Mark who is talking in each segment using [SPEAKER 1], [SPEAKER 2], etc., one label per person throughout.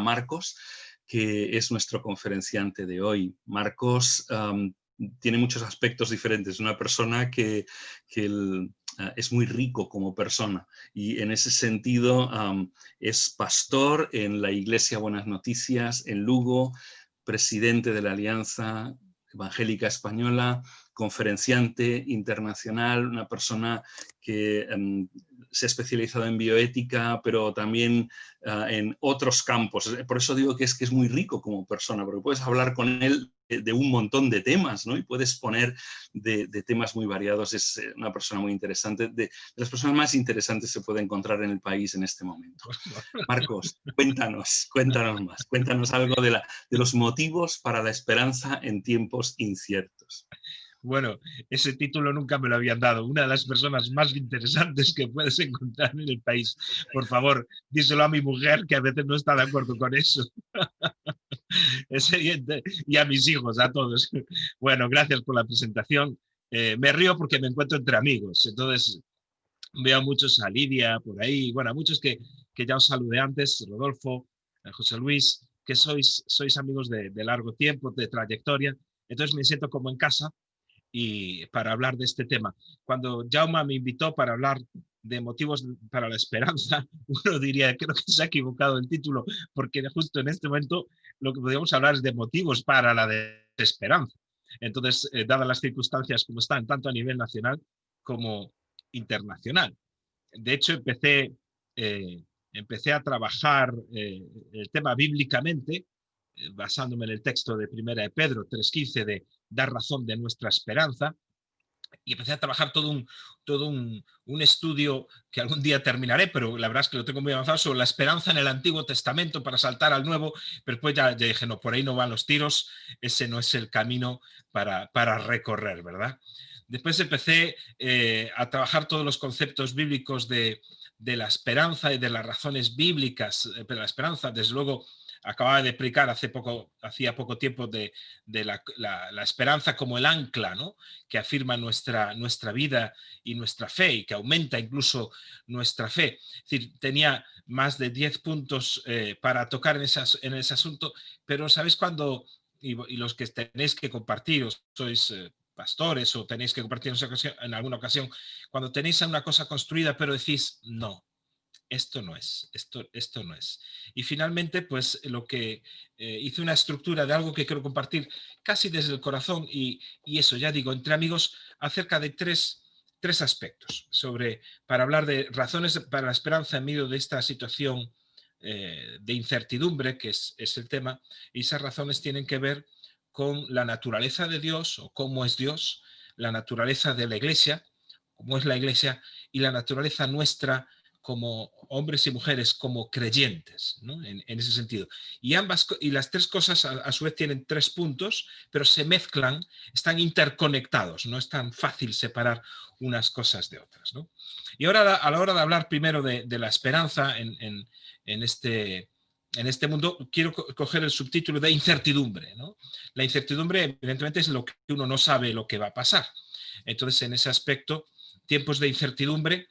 [SPEAKER 1] Marcos, que es nuestro conferenciante de hoy. Marcos tiene muchos aspectos diferentes. Es una persona que es muy rico como persona y en ese sentido es pastor en la Iglesia Buenas Noticias en Lugo, presidente de la Alianza Evangélica Española, conferenciante internacional, una persona que se ha especializado en bioética, pero también en otros campos. Por eso digo que es muy rico como persona, porque puedes hablar con él de un montón de temas, ¿no? Y puedes poner de temas muy variados. Es una persona muy interesante, de las personas más interesantes que se puede encontrar en el país en este momento. Marcos, cuéntanos más, cuéntanos algo de los motivos para la esperanza en tiempos inciertos.
[SPEAKER 2] Bueno, ese título nunca me lo habían dado. Una de las personas más interesantes que puedes encontrar en el país. Por favor, díselo a mi mujer, que a veces no está de acuerdo con eso. Y a mis hijos, a todos. Bueno, gracias por la presentación. Me río porque me encuentro entre amigos. Entonces, veo a muchos, a Lidia por ahí, bueno, a muchos que ya os saludé antes, Rodolfo, José Luis, que sois amigos de largo tiempo, de trayectoria. Entonces me siento como en casa y para hablar de este tema. Cuando Jaume me invitó para hablar de motivos para la esperanza, uno diría, creo que se ha equivocado el título, porque justo en este momento lo que podríamos hablar es de motivos para la desesperanza. Entonces, dadas las circunstancias como están, tanto a nivel nacional como internacional. De hecho, empecé a trabajar el tema bíblicamente, basándome en el texto de Primera de Pedro 3:15 de dar razón de nuestra esperanza, y empecé a trabajar todo un estudio que algún día terminaré, pero la verdad es que lo tengo muy avanzado, sobre la esperanza en el Antiguo Testamento para saltar al Nuevo, pero después ya dije, no, por ahí no van los tiros, ese no es el camino para recorrer, ¿verdad? Después empecé a trabajar todos los conceptos bíblicos de la esperanza y de las razones bíblicas de la esperanza. Desde luego, acababa de explicar hacía poco tiempo de la esperanza como el ancla, ¿no? Que afirma nuestra vida y nuestra fe, y que aumenta incluso nuestra fe. Es decir, tenía más de 10 puntos para tocar en ese asunto, pero ¿sabéis cuándo? Y los que tenéis que compartir, sois pastores o tenéis que compartir en alguna ocasión, cuando tenéis una cosa construida pero decís, no, esto no es, esto no es. Y finalmente, pues lo que hice una estructura de algo que quiero compartir casi desde el corazón y eso, ya digo, entre amigos, acerca de tres aspectos para hablar de razones para la esperanza en medio de esta situación de incertidumbre, que es el tema, y esas razones tienen que ver con la naturaleza de Dios o cómo es Dios, la naturaleza de la Iglesia, cómo es la Iglesia, y la naturaleza nuestra como hombres y mujeres, como creyentes, ¿no? En ese sentido. Y las tres cosas a su vez tienen 3 puntos, pero se mezclan, están interconectados, no es tan fácil separar unas cosas de otras, ¿no? Y ahora, a la hora de hablar primero de la esperanza en este mundo, quiero coger el subtítulo de incertidumbre, ¿no? La incertidumbre, evidentemente, es lo que uno no sabe lo que va a pasar. Entonces, en ese aspecto, tiempos de incertidumbre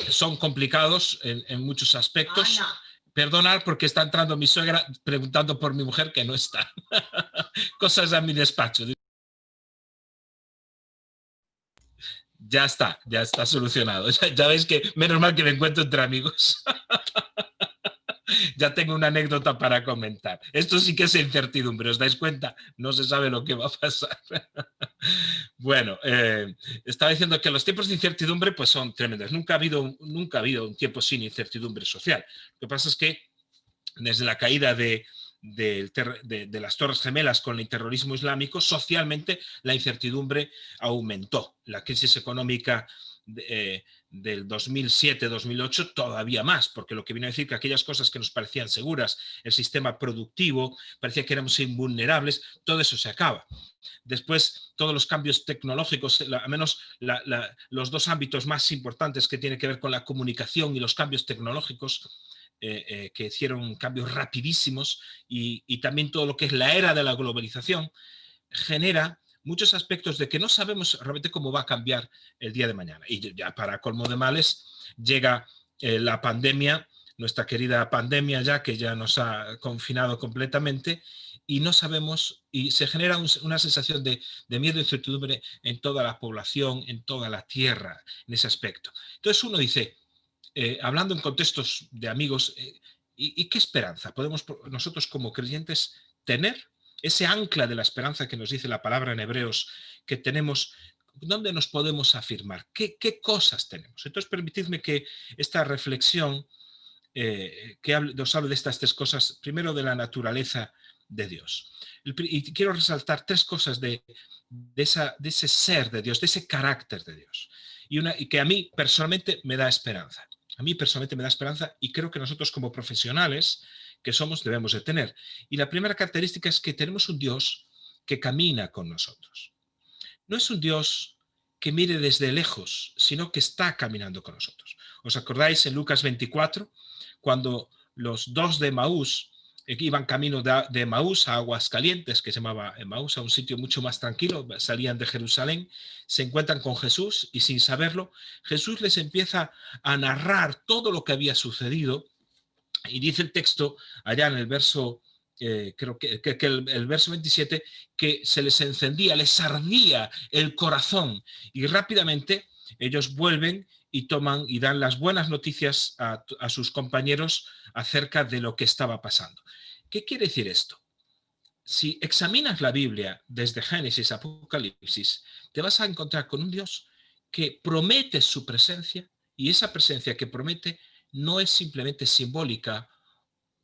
[SPEAKER 2] son complicados en muchos aspectos. Ana. Perdonad porque está entrando mi suegra preguntando por mi mujer que no está. Cosas a mi despacho. Ya está solucionado. Ya veis que menos mal que me encuentro entre amigos. Ya tengo una anécdota para comentar. Esto sí que es incertidumbre, ¿os dais cuenta? No se sabe lo que va a pasar. Bueno, estaba diciendo que los tiempos de incertidumbre pues son tremendos. Nunca ha habido un tiempo sin incertidumbre social. Lo que pasa es que desde la caída de las Torres Gemelas con el terrorismo islámico, socialmente la incertidumbre aumentó. La crisis económica del 2007-2008 todavía más, porque lo que viene a decir que aquellas cosas que nos parecían seguras, el sistema productivo, parecía que éramos invulnerables, todo eso se acaba. Después, todos los cambios tecnológicos, al menos los 2 ámbitos más importantes que tienen que ver con la comunicación y los cambios tecnológicos, que hicieron cambios rapidísimos, y también todo lo que es la era de la globalización, genera muchos aspectos de que no sabemos realmente cómo va a cambiar el día de mañana. Y ya para colmo de males, llega la pandemia, nuestra querida pandemia ya, que ya nos ha confinado completamente, y no sabemos, y se genera una sensación de miedo e incertidumbre en toda la población, en toda la tierra, en ese aspecto. Entonces uno dice, hablando en contextos de amigos, ¿y qué esperanza podemos nosotros como creyentes tener? Ese ancla de la esperanza que nos dice la palabra en Hebreos, que tenemos, ¿dónde nos podemos afirmar? ¿Qué cosas tenemos? Entonces permitidme que esta reflexión nos hable de estas tres cosas, primero de la naturaleza de Dios. Y quiero resaltar tres cosas de ese ser de Dios, de ese carácter de Dios, y que a mí personalmente me da esperanza. A mí personalmente me da esperanza y creo que nosotros como profesionales que somos debemos de tener. Y la primera característica es que tenemos un Dios que camina con nosotros. No es un Dios que mire desde lejos, sino que está caminando con nosotros. ¿Os acordáis en Lucas 24, cuando los dos de Emaús iban camino de Emaús a Aguascalientes, que se llamaba Emaús, a un sitio mucho más tranquilo, salían de Jerusalén, se encuentran con Jesús y sin saberlo, Jesús les empieza a narrar todo lo que había sucedido y dice el texto allá en el verso creo que el verso 27, que se les encendía, les ardía el corazón y rápidamente ellos vuelven y toman y dan las buenas noticias a sus compañeros acerca de lo que estaba pasando. ¿Qué quiere decir esto? Si examinas la Biblia desde Génesis a Apocalipsis, te vas a encontrar con un Dios que promete su presencia y esa presencia que promete no es simplemente simbólica,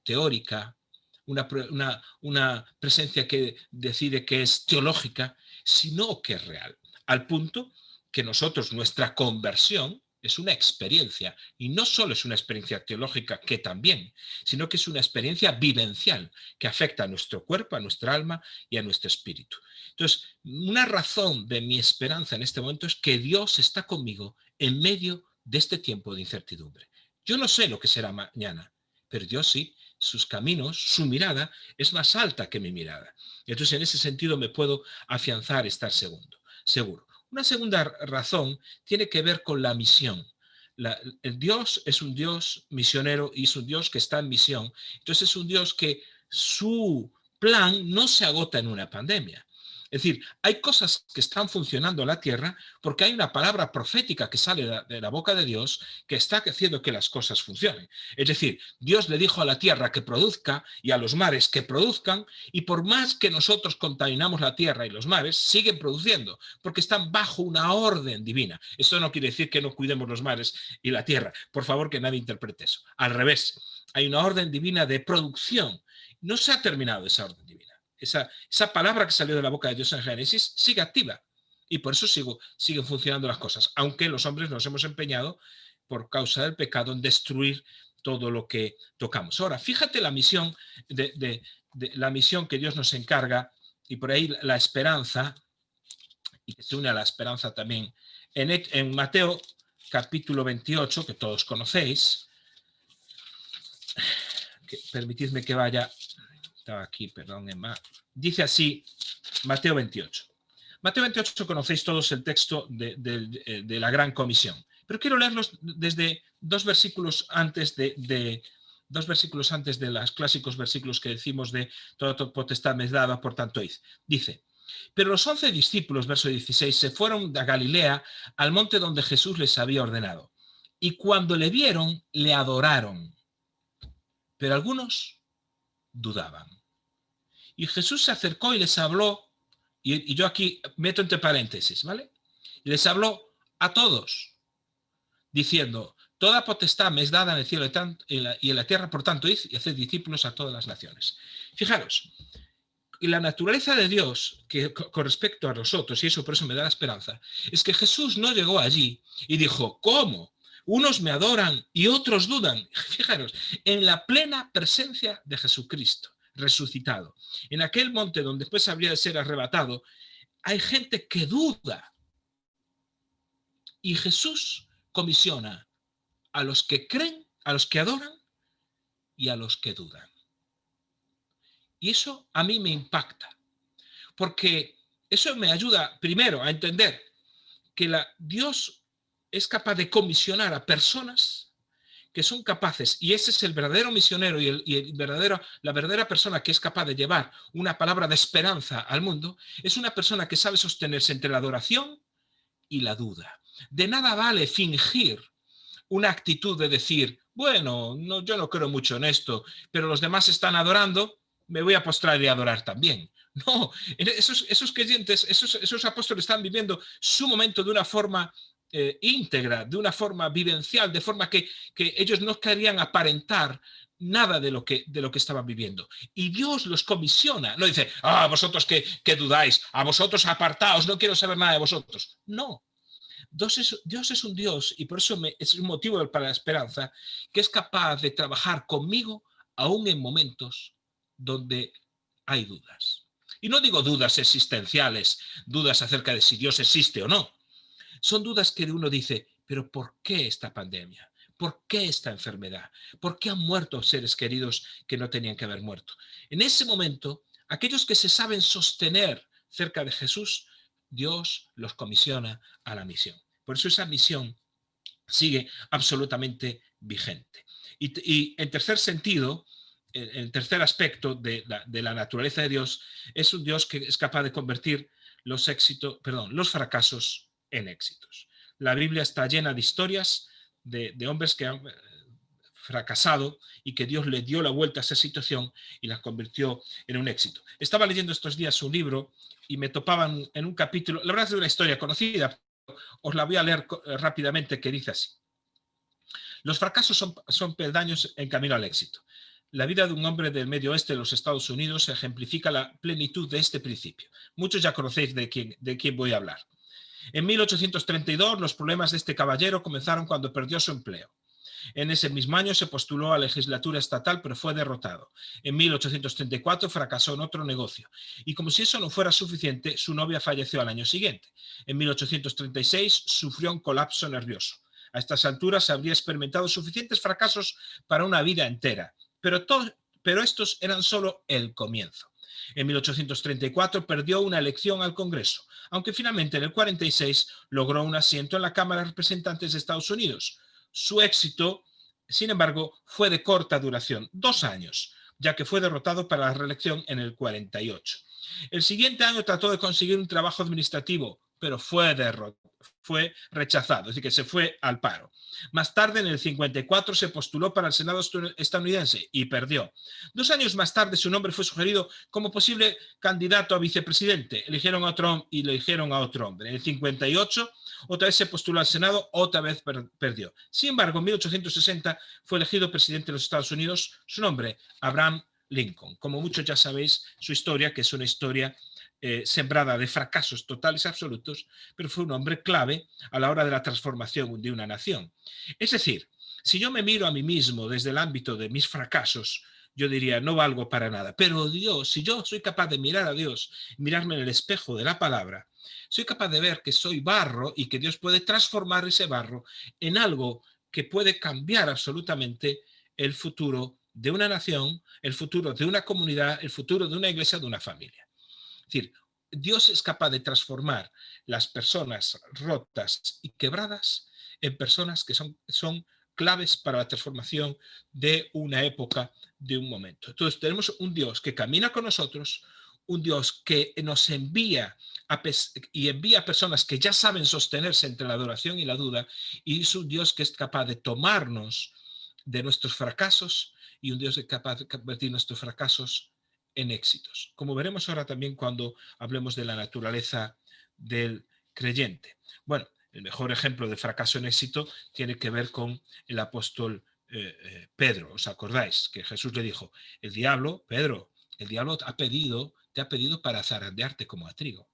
[SPEAKER 2] teórica, una presencia que decide que es teológica, sino que es real. Al punto que nosotros, nuestra conversión es una experiencia, y no solo es una experiencia teológica, que también, sino que es una experiencia vivencial que afecta a nuestro cuerpo, a nuestra alma y a nuestro espíritu. Entonces, una razón de mi esperanza en este momento es que Dios está conmigo en medio de este tiempo de incertidumbre. Yo no sé lo que será mañana, pero Dios sí. Sus caminos, su mirada es más alta que mi mirada. Entonces, en ese sentido me puedo afianzar, estar seguro. Una segunda razón tiene que ver con la misión. El Dios es un Dios misionero y es un Dios que está en misión. Entonces es un Dios que su plan no se agota en una pandemia. Es decir, hay cosas que están funcionando en la tierra porque hay una palabra profética que sale de la boca de Dios que está haciendo que las cosas funcionen. Es decir, Dios le dijo a la tierra que produzca y a los mares que produzcan, y por más que nosotros contaminamos la tierra y los mares, siguen produciendo porque están bajo una orden divina. Esto no quiere decir que no cuidemos los mares y la tierra. Por favor, que nadie interprete eso. Al revés, hay una orden divina de producción. No se ha terminado esa orden divina. Esa palabra que salió de la boca de Dios en Génesis sigue activa y por eso siguen funcionando las cosas, aunque los hombres nos hemos empeñado por causa del pecado en destruir todo lo que tocamos. Ahora, fíjate la misión la misión que Dios nos encarga, y por ahí la esperanza, y que se une a la esperanza también en Mateo capítulo 28, que todos conocéis. Permitidme que vaya. Estaba aquí, perdón, dice así Mateo 28. Mateo 28 conocéis todos el texto de la Gran Comisión, pero quiero leerlos desde dos versículos antes de los clásicos versículos que decimos de toda potestad me es dada, por tanto id. Dice, pero los 11 discípulos, verso 16, se fueron a Galilea, al monte donde Jesús les había ordenado, y cuando le vieron, le adoraron, pero algunos dudaban. Y Jesús se acercó y les habló, y yo aquí meto entre paréntesis, ¿vale? Y les habló a todos, diciendo, toda potestad me es dada en el cielo y en la tierra, por tanto, id y haced discípulos a todas las naciones. Fijaros, y la naturaleza de Dios, que con respecto a nosotros, y eso por eso me da la esperanza, es que Jesús no llegó allí y dijo, ¿cómo? Unos me adoran y otros dudan. Fijaros, en la plena presencia de Jesucristo resucitado, en aquel monte donde después habría de ser arrebatado, hay gente que duda. Y Jesús comisiona a los que creen, a los que adoran y a los que dudan. Y eso a mí me impacta, porque eso me ayuda primero a entender que Dios es capaz de comisionar a personas que son capaces, y ese es el verdadero misionero y la verdadera persona que es capaz de llevar una palabra de esperanza al mundo, es una persona que sabe sostenerse entre la adoración y la duda. De nada vale fingir una actitud de decir, bueno, no, yo no creo mucho en esto, pero los demás están adorando, me voy a postrar y adorar también. No, esos creyentes, esos apóstoles están viviendo su momento de una forma íntegra, de una forma vivencial, de forma que ellos no querían aparentar nada de lo que estaban viviendo. Y Dios los comisiona. No dice, vosotros que dudáis, a vosotros apartaos, no quiero saber nada de vosotros. No. Dios es un Dios, y por eso es un motivo para la esperanza, que es capaz de trabajar conmigo aún en momentos donde hay dudas. Y no digo dudas existenciales, dudas acerca de si Dios existe o no. Son dudas que uno dice, pero ¿por qué esta pandemia? ¿Por qué esta enfermedad? ¿Por qué han muerto seres queridos que no tenían que haber muerto? En ese momento, aquellos que se saben sostener cerca de Jesús, Dios los comisiona a la misión. Por eso esa misión sigue absolutamente vigente. Y en tercer sentido, el tercer aspecto de la naturaleza de Dios es un Dios que es capaz de convertir los fracasos en éxitos. La Biblia está llena de historias de hombres que han fracasado y que Dios le dio la vuelta a esa situación y la convirtió en un éxito. Estaba leyendo estos días un libro y me topaban en un capítulo, la verdad es una historia conocida, os la voy a leer rápidamente, que dice así. Los fracasos son peldaños en camino al éxito. La vida de un hombre del medio oeste de los Estados Unidos ejemplifica la plenitud de este principio. Muchos ya conocéis de quién voy a hablar. En 1832, los problemas de este caballero comenzaron cuando perdió su empleo. En ese mismo año se postuló a la legislatura estatal, pero fue derrotado. En 1834 fracasó en otro negocio. Y como si eso no fuera suficiente, su novia falleció al año siguiente. En 1836 sufrió un colapso nervioso. A estas alturas habría experimentado suficientes fracasos para una vida entera. Pero estos eran solo el comienzo. En 1834 perdió una elección al Congreso, aunque finalmente en el 46 logró un asiento en la Cámara de Representantes de Estados Unidos. Su éxito, sin embargo, fue de corta duración, 2 años, ya que fue derrotado para la reelección en el 48. El siguiente año trató de conseguir un trabajo administrativo, pero fue rechazado, es decir, que se fue al paro. Más tarde, en el 54, se postuló para el Senado estadounidense y perdió. 2 años más tarde, su nombre fue sugerido como posible candidato a vicepresidente. Eligieron a Trump y le eligieron a otro hombre. En el 58, otra vez se postuló al Senado, otra vez perdió. Sin embargo, en 1860 fue elegido presidente de los Estados Unidos, su nombre, Abraham Lincoln. Como muchos ya sabéis, su historia, que es una historia sembrada de fracasos totales y absolutos, pero fue un hombre clave a la hora de la transformación de una nación. Es decir, si yo me miro a mí mismo desde el ámbito de mis fracasos, yo diría, no valgo para nada. Pero Dios, si yo soy capaz de mirar a Dios, mirarme en el espejo de la palabra, soy capaz de ver que soy barro y que Dios puede transformar ese barro en algo que puede cambiar absolutamente el futuro de una nación, el futuro de una comunidad, el futuro de una iglesia, de una familia. Es decir, Dios es capaz de transformar las personas rotas y quebradas en personas que son claves para la transformación de una época, de un momento. Entonces tenemos un Dios que camina con nosotros, un Dios que nos envía a personas que ya saben sostenerse entre la adoración y la duda, y es un Dios que es capaz de tomarnos de nuestros fracasos y un Dios que es capaz de convertir nuestros fracasos en éxitos, como veremos ahora también cuando hablemos de la naturaleza del creyente. Bueno, el mejor ejemplo de fracaso en éxito tiene que ver con el apóstol Pedro. ¿Os acordáis que Jesús le dijo, Pedro, el diablo te ha pedido para zarandearte como a trigo?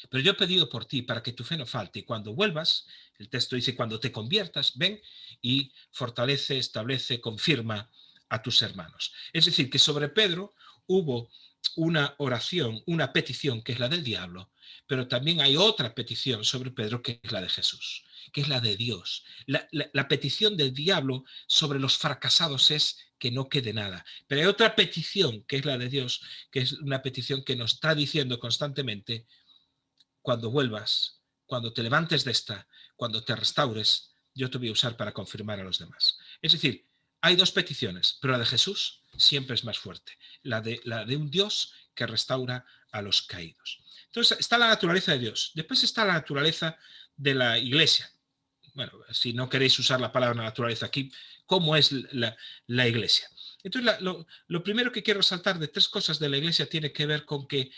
[SPEAKER 2] Pero yo he pedido por ti para que tu fe no falte y cuando vuelvas, el texto dice, cuando te conviertas, ven y fortalece, establece, confirma a tus hermanos. Es decir, que sobre Pedro hubo una oración, una petición que es la del diablo, pero también hay otra petición sobre Pedro que es la de Jesús, que es la de Dios. La petición del diablo sobre los fracasados es que no quede nada. Pero hay otra petición que es la de Dios, que es una petición que nos está diciendo constantemente, cuando vuelvas, cuando te levantes de esta, cuando te restaures, yo te voy a usar para confirmar a los demás. Es decir, hay dos peticiones, pero la de Jesús siempre es más fuerte, la de un Dios que restaura a los caídos. Entonces está la naturaleza de Dios, después está la naturaleza de la Iglesia. Bueno, si no queréis usar la palabra naturaleza aquí, ¿cómo es la Iglesia? Entonces, lo primero que quiero resaltar de tres cosas de la Iglesia tiene que ver con que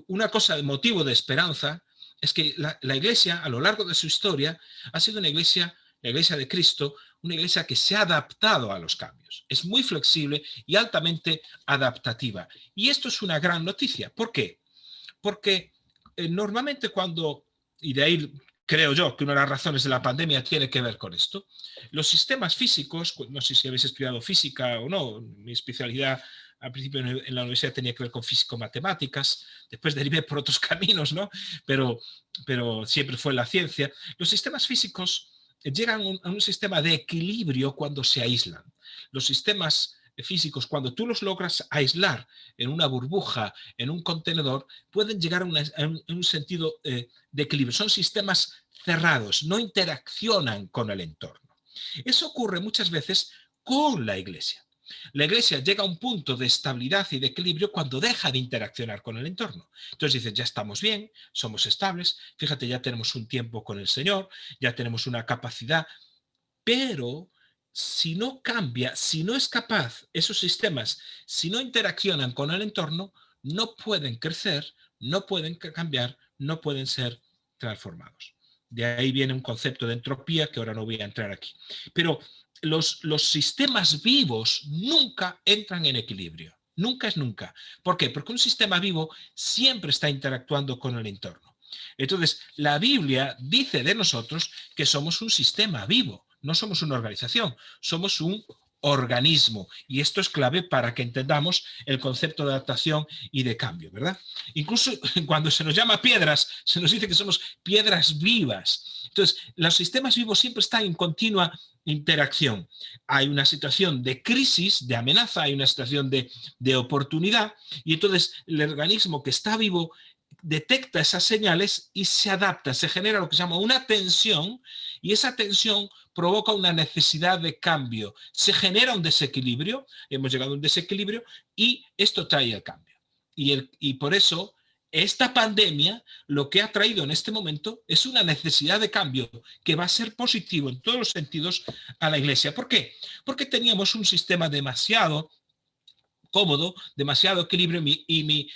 [SPEAKER 2] una cosa de motivo de esperanza es que la Iglesia, a lo largo de su historia, ha sido una Iglesia, la Iglesia de Cristo, una Iglesia que se ha adaptado a los cambios. Es muy flexible y altamente adaptativa. Y esto es una gran noticia. ¿Por qué? Porque normalmente cuando, y de ahí creo yo que una de las razones de la pandemia tiene que ver con esto, los sistemas físicos, no sé si habéis estudiado física o no, mi especialidad al principio en la universidad tenía que ver con físico-matemáticas, después derivé por otros caminos, ¿no? Pero siempre fue la ciencia. Los sistemas físicos llegan a un sistema de equilibrio cuando se aíslan. Los sistemas físicos, cuando tú los logras aislar en una burbuja, en un contenedor, pueden llegar a un sentido de equilibrio. Son sistemas cerrados, no interaccionan con el entorno. Eso ocurre muchas veces con la Iglesia. La Iglesia llega a un punto de estabilidad y de equilibrio cuando deja de interaccionar con el entorno. Entonces dices, ya estamos bien, somos estables, fíjate, ya tenemos un tiempo con el Señor, ya tenemos una capacidad, pero si no cambia, si no es capaz, esos sistemas, si no interaccionan con el entorno, no pueden crecer, no pueden cambiar, no pueden ser transformados. De ahí viene un concepto de entropía que ahora no voy a entrar aquí. Pero los sistemas vivos nunca entran en equilibrio. Nunca es nunca. ¿Por qué? Porque un sistema vivo siempre está interactuando con el entorno. Entonces, la Biblia dice de nosotros que somos un sistema vivo, no somos una organización, somos un organismo. Y esto es clave para que entendamos el concepto de adaptación y de cambio, ¿verdad? Incluso cuando se nos llama piedras, se nos dice que somos piedras vivas. Entonces, los sistemas vivos siempre están en continua interacción. Hay una situación de crisis, de amenaza, hay una situación de oportunidad, y entonces el organismo que está vivo detecta esas señales y se adapta, se genera lo que se llama una tensión, y esa tensión provoca una necesidad de cambio. Se genera un desequilibrio, hemos llegado a un desequilibrio, y esto trae el cambio. Y por eso esta pandemia lo que ha traído en este momento es una necesidad de cambio que va a ser positivo en todos los sentidos a la Iglesia. ¿Por qué? Porque teníamos un sistema demasiado cómodo, demasiado equilibrio, y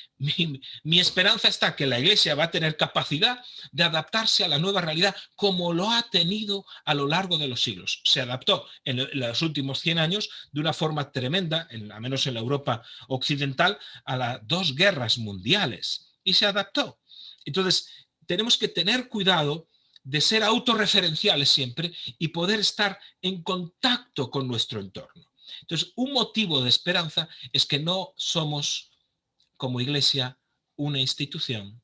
[SPEAKER 2] mi esperanza está que la Iglesia va a tener capacidad de adaptarse a la nueva realidad como lo ha tenido a lo largo de los siglos. Se adaptó en los últimos 100 años de una forma tremenda, al menos en la Europa occidental, a las 2 guerras mundiales, y se adaptó. Entonces, tenemos que tener cuidado de ser autorreferenciales siempre y poder estar en contacto con nuestro entorno. Entonces, un motivo de esperanza es que no somos, como Iglesia, una institución,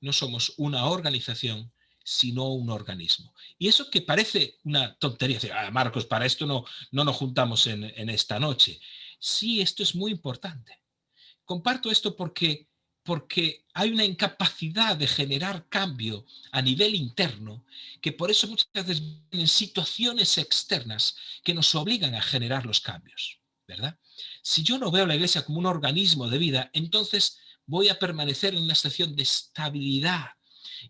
[SPEAKER 2] no somos una organización, sino un organismo. Y eso que parece una tontería, Marcos, para esto no nos juntamos en esta noche. Sí, esto es muy importante. Comparto esto porque hay una incapacidad de generar cambio a nivel interno, que por eso muchas veces vienen situaciones externas que nos obligan a generar los cambios, ¿verdad? Si yo no veo a la Iglesia como un organismo de vida, entonces voy a permanecer en una situación de estabilidad.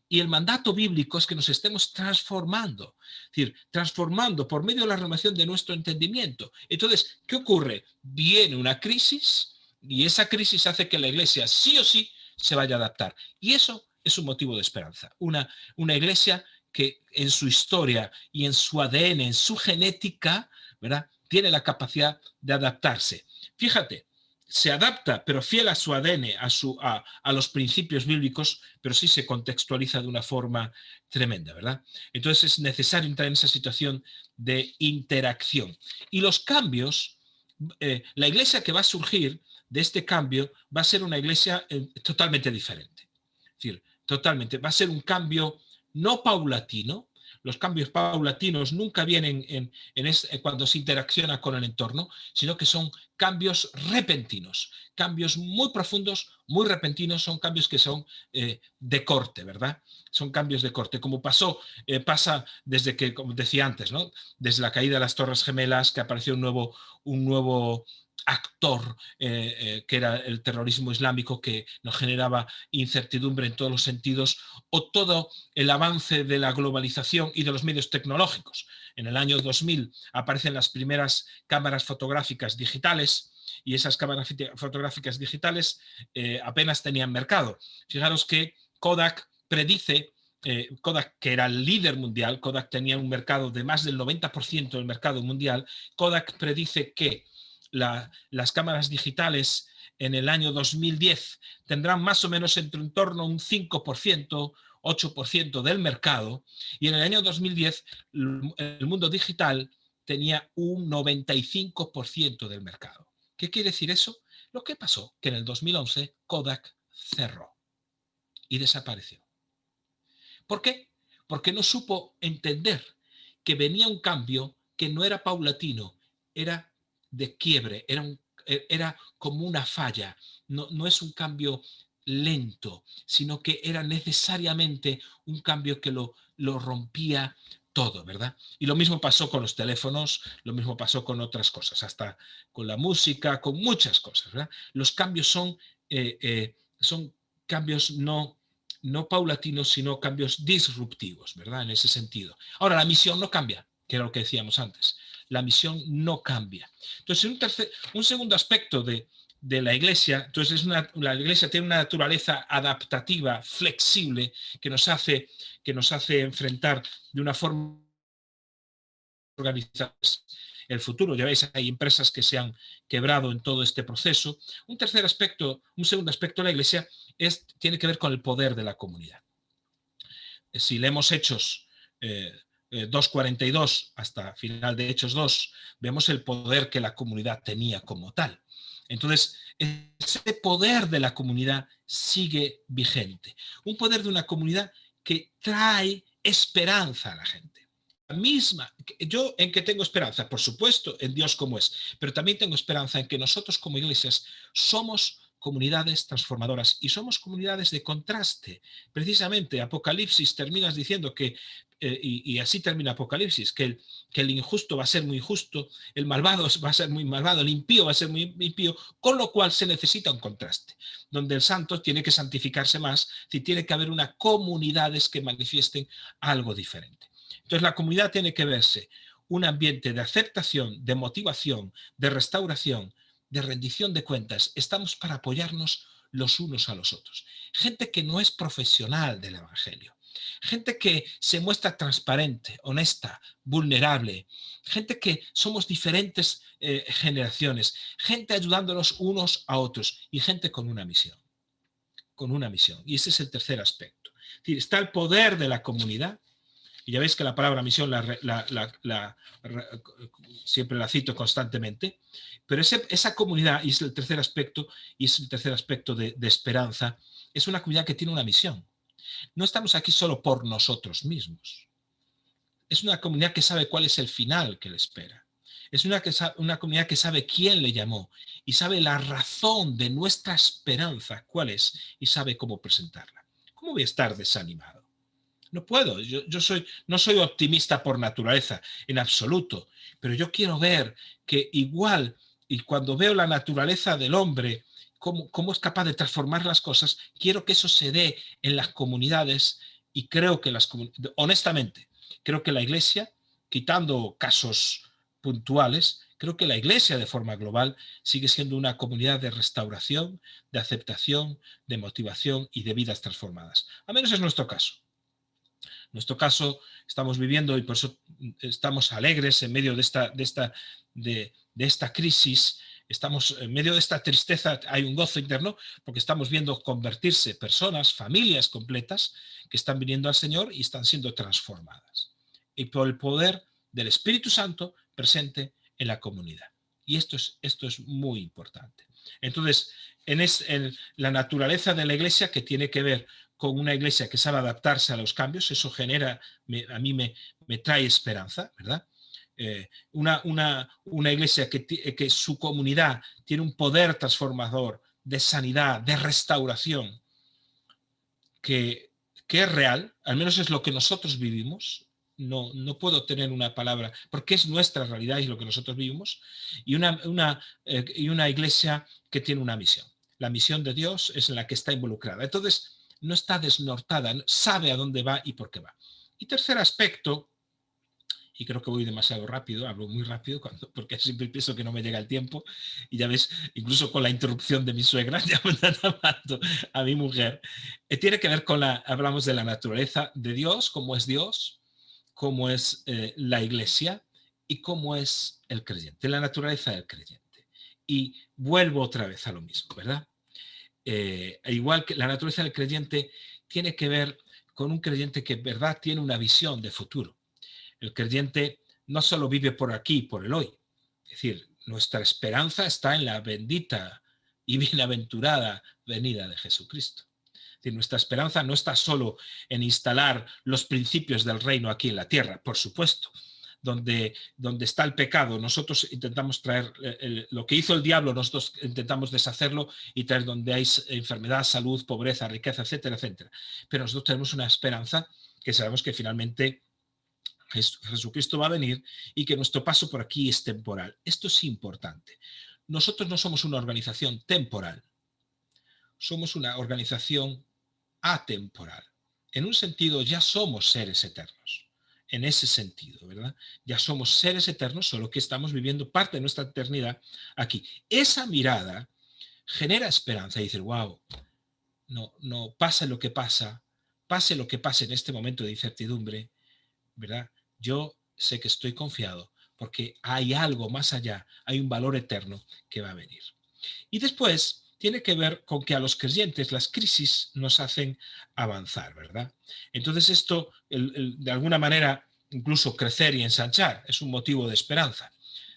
[SPEAKER 2] Y el mandato bíblico es que nos estemos transformando, es decir, transformando por medio de la renovación de nuestro entendimiento. Entonces, ¿qué ocurre? Viene una crisis, y esa crisis hace que la Iglesia sí o sí se vaya a adaptar. Y eso es un motivo de esperanza. Una Iglesia que en su historia y en su ADN, en su genética, ¿verdad?, tiene la capacidad de adaptarse. Fíjate, se adapta, pero fiel a su ADN, a los principios bíblicos, pero sí se contextualiza de una forma tremenda, ¿verdad? Entonces es necesario entrar en esa situación de interacción. Y los cambios, la Iglesia que va a surgir de este cambio va a ser una Iglesia totalmente diferente. Es decir, totalmente. Va a ser un cambio no paulatino, los cambios paulatinos nunca vienen cuando se interacciona con el entorno, sino que son cambios repentinos, cambios muy profundos, muy repentinos, son cambios que son de corte, ¿verdad? Son cambios de corte, como pasa desde que, como decía antes, ¿no? Desde la caída de las Torres Gemelas, que apareció un nuevo actor, que era el terrorismo islámico, que nos generaba incertidumbre en todos los sentidos, o todo el avance de la globalización y de los medios tecnológicos. En el año 2000 aparecen las primeras cámaras fotográficas digitales, y esas cámaras fotográficas digitales apenas tenían mercado. Fijaros que Kodak predice, Kodak, que era el líder mundial, Kodak tenía un mercado de más del 90% del mercado mundial. Kodak predice que las cámaras digitales en el año 2010 tendrán más o menos en torno a un 5%, 8% del mercado, y en el año 2010 el mundo digital tenía un 95% del mercado. ¿Qué quiere decir eso? Lo que pasó, que en el 2011 Kodak cerró y desapareció. ¿Por qué? Porque no supo entender que venía un cambio que no era paulatino, era de quiebre, era como una falla. No es un cambio lento, sino que era necesariamente un cambio que lo rompía todo, ¿verdad? Y lo mismo pasó con los teléfonos, lo mismo pasó con otras cosas, hasta con la música, con muchas cosas, ¿verdad? Los cambios son cambios no paulatinos, sino cambios disruptivos, ¿verdad? En ese sentido. Ahora, la misión no cambia, que era lo que decíamos antes. La misión no cambia. Entonces, un segundo aspecto de la Iglesia, entonces la Iglesia tiene una naturaleza adaptativa, flexible, que nos hace enfrentar de una forma organizada el futuro. Ya veis, hay empresas que se han quebrado en todo este proceso. Un segundo aspecto de la Iglesia tiene que ver con el poder de la comunidad. Si leemos Hechos 2:42 hasta final de Hechos 2, vemos el poder que la comunidad tenía como tal. Entonces, ese poder de la comunidad sigue vigente. Un poder de una comunidad que trae esperanza a la gente. La misma, yo en que tengo esperanza, por supuesto, en Dios como es, pero también tengo esperanza en que nosotros como iglesias somos comunidades transformadoras y somos comunidades de contraste. Precisamente Apocalipsis terminas diciendo que, y así termina Apocalipsis, que el injusto va a ser muy injusto, el malvado va a ser muy malvado, el impío va a ser muy impío, con lo cual se necesita un contraste, donde el santo tiene que santificarse más, si tiene que haber una comunidades que manifiesten algo diferente. Entonces la comunidad tiene que verse un ambiente de aceptación, de motivación, de restauración, de rendición de cuentas. Estamos para apoyarnos los unos a los otros. Gente que no es profesional del Evangelio. Gente que se muestra transparente, honesta, vulnerable. Gente que somos diferentes generaciones. Gente ayudándonos unos a otros. Y gente con una misión. Con una misión. Y ese es el tercer aspecto. Es decir, está el poder de la comunidad. Y ya veis que la palabra misión siempre la cito constantemente, pero esa comunidad, y es el tercer aspecto, de esperanza, es una comunidad que tiene una misión. No estamos aquí solo por nosotros mismos. Es una comunidad que sabe cuál es el final que le espera. Es una comunidad que sabe quién le llamó y sabe la razón de nuestra esperanza, cuál es, y sabe cómo presentarla. ¿Cómo voy a estar desanimado? No puedo, no soy optimista por naturaleza, en absoluto, pero yo quiero ver que igual, y cuando veo la naturaleza del hombre, cómo es capaz de transformar las cosas, quiero que eso se dé en las comunidades, y creo que honestamente, creo que la Iglesia, quitando casos puntuales, creo que la Iglesia de forma global sigue siendo una comunidad de restauración, de aceptación, de motivación y de vidas transformadas. Al menos es nuestro caso. En nuestro caso estamos viviendo, y por eso estamos alegres en medio de esta crisis, estamos en medio de esta tristeza, hay un gozo interno, porque estamos viendo convertirse personas, familias completas, que están viniendo al Señor y están siendo transformadas. Y por el poder del Espíritu Santo presente en la comunidad. Y esto es muy importante. Entonces, en la naturaleza de la Iglesia, que tiene que ver con una iglesia que sabe adaptarse a los cambios, eso genera, a mí me trae esperanza, ¿verdad? Una iglesia que su comunidad tiene un poder transformador de sanidad, de restauración, que es real, al menos es lo que nosotros vivimos. No puedo tener una palabra, porque es nuestra realidad y es lo que nosotros vivimos, y una iglesia que tiene una misión. La misión de Dios es en la que está involucrada. Entonces, no está desnortada, sabe a dónde va y por qué va. Y tercer aspecto, y creo que voy demasiado rápido, hablo muy rápido porque siempre pienso que no me llega el tiempo, y ya ves, incluso con la interrupción de mi suegra, ya me están llamando a mi mujer, tiene que ver con hablamos de la naturaleza de Dios, cómo es la iglesia y cómo es el creyente, la naturaleza del creyente. Y vuelvo otra vez a lo mismo, ¿verdad? Igual que la naturaleza del creyente tiene que ver con un creyente que en verdad tiene una visión de futuro. El creyente no solo vive por aquí, por el hoy. Es decir, nuestra esperanza está en la bendita y bienaventurada venida de Jesucristo. Es decir, nuestra esperanza no está solo en instalar los principios del reino aquí en la tierra, por supuesto. Donde está el pecado, nosotros intentamos traer lo que hizo el diablo, nosotros intentamos deshacerlo y traer donde hay enfermedad, salud, pobreza, riqueza, etcétera, etcétera. Pero nosotros tenemos una esperanza que sabemos que finalmente Jesucristo va a venir y que nuestro paso por aquí es temporal. Esto es importante. Nosotros no somos una organización temporal, somos una organización atemporal. En un sentido, ya somos seres eternos. En ese sentido, ¿verdad? Ya somos seres eternos, solo que estamos viviendo parte de nuestra eternidad aquí. Esa mirada genera esperanza y dices, wow, no pase lo que pase en este momento de incertidumbre, ¿verdad? Yo sé que estoy confiado porque hay algo más allá, hay un valor eterno que va a venir. Y después tiene que ver con que a los creyentes las crisis nos hacen avanzar, ¿verdad? Entonces esto, de alguna manera, incluso crecer y ensanchar, es un motivo de esperanza.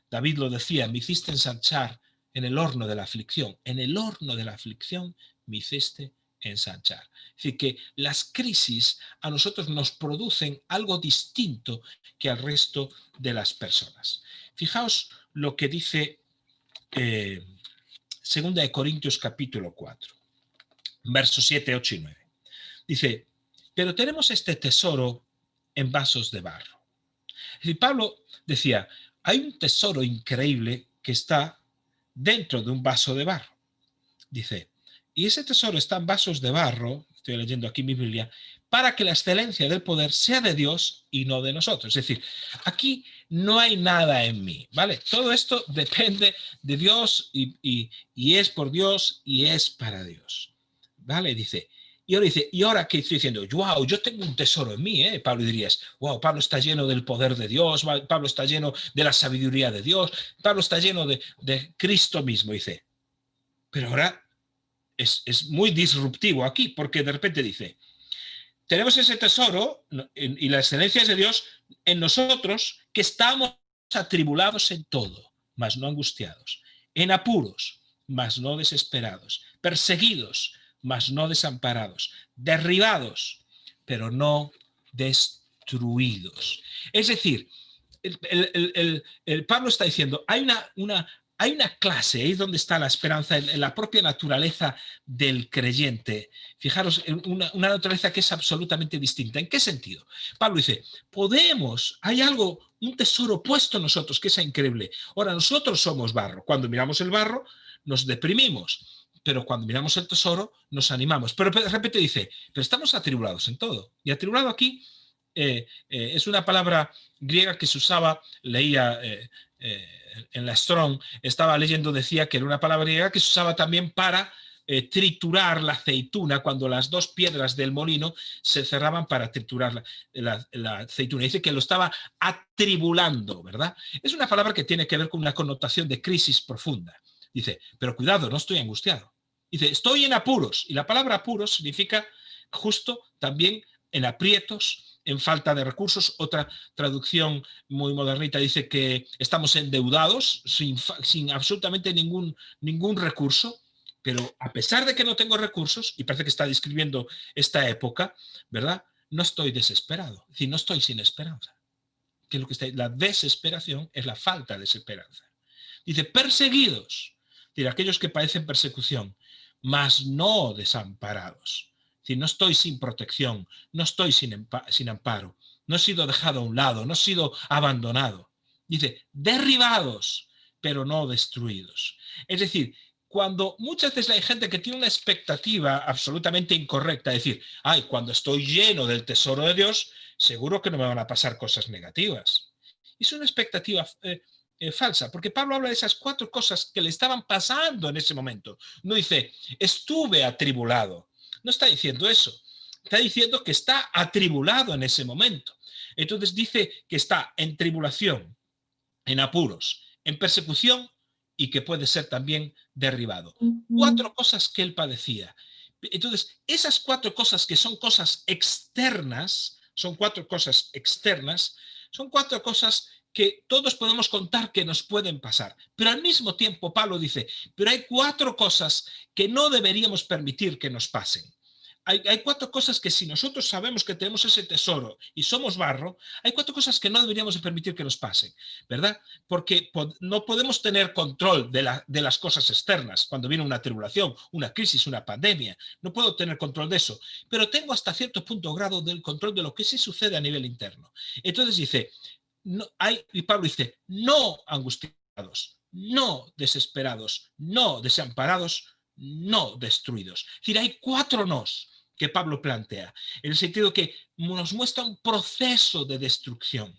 [SPEAKER 2] David lo decía, me hiciste ensanchar en el horno de la aflicción, en el horno de la aflicción me hiciste ensanchar. Es decir, que las crisis a nosotros nos producen algo distinto que al resto de las personas. Fijaos lo que dice Segunda de Corintios capítulo 4, versos 7, 8 y 9. Dice, pero tenemos este tesoro en vasos de barro. Es decir, Pablo decía, hay un tesoro increíble que está dentro de un vaso de barro. Dice, y ese tesoro está en vasos de barro, estoy leyendo aquí mi Biblia, para que la excelencia del poder sea de Dios y no de nosotros. Es decir, aquí no hay nada en mí, ¿vale? Todo esto depende de Dios y es por Dios y es para Dios, ¿vale? Dice, y ahora que estoy diciendo, wow, yo tengo un tesoro en mí, Pablo dirías, wow, Pablo está lleno del poder de Dios, Pablo está lleno de la sabiduría de Dios, Pablo está lleno de Cristo mismo, dice. Pero ahora es muy disruptivo aquí, porque de repente dice, tenemos ese tesoro y la excelencia es de Dios en nosotros, que estamos atribulados en todo, mas no angustiados, en apuros, mas no desesperados, perseguidos, mas no desamparados, derribados, pero no destruidos. Es decir, el Pablo está diciendo, hay una clase, ahí es donde está la esperanza, en la propia naturaleza del creyente. Fijaros, una naturaleza que es absolutamente distinta. ¿En qué sentido? Pablo dice, hay algo, un tesoro puesto en nosotros que es increíble. Ahora, nosotros somos barro. Cuando miramos el barro, nos deprimimos. Pero cuando miramos el tesoro, nos animamos. Pero de repente dice, pero estamos atribulados en todo. Y atribulado aquí es una palabra griega que se usaba, leía en la Strong, estaba leyendo, decía que era una palabra griega que se usaba también para triturar la aceituna, cuando las dos piedras del molino se cerraban para triturar la aceituna. Dice que lo estaba atribulando, ¿verdad? Es una palabra que tiene que ver con una connotación de crisis profunda. Dice, pero cuidado, no estoy angustiado. Dice, estoy en apuros. Y la palabra apuros significa justo también en aprietos, en falta de recursos. Otra traducción muy modernita dice que estamos endeudados sin absolutamente ningún recurso, pero a pesar de que no tengo recursos, y parece que está describiendo esta época, ¿verdad? No estoy desesperado, es decir, no estoy sin esperanza. Que es lo que está, la desesperación es la falta de esperanza. Dice, perseguidos, es decir, aquellos que padecen persecución, mas no desamparados. Es decir, no estoy sin protección, no estoy sin amparo, no he sido dejado a un lado, no he sido abandonado. Dice, derribados, pero no destruidos. Es decir, cuando muchas veces hay gente que tiene una expectativa absolutamente incorrecta, es decir, ay, cuando estoy lleno del tesoro de Dios, seguro que no me van a pasar cosas negativas. Es una expectativa falsa, porque Pablo habla de esas 4 cosas que le estaban pasando en ese momento. No dice, estuve atribulado. No está diciendo eso. Está diciendo que está atribulado en ese momento. Entonces dice que está en tribulación, en apuros, en persecución y que puede ser también derribado. 4 cosas que él padecía. Entonces, esas 4 cosas que son cosas externas, son 4 cosas externas, son 4 cosas que todos podemos contar que nos pueden pasar. Pero al mismo tiempo, Pablo dice, pero hay 4 cosas que no deberíamos permitir que nos pasen. Hay 4 cosas que si nosotros sabemos que tenemos ese tesoro y somos barro, hay 4 cosas que no deberíamos de permitir que nos pasen, ¿verdad? Porque no podemos tener control de las cosas externas cuando viene una tribulación, una crisis, una pandemia. No puedo tener control de eso, pero tengo hasta cierto punto grado del control de lo que sí sucede a nivel interno. Entonces dice, no, y Pablo dice, no angustiados, no desesperados, no desamparados, no destruidos. Es decir, hay 4 nos que Pablo plantea, en el sentido que nos muestra un proceso de destrucción.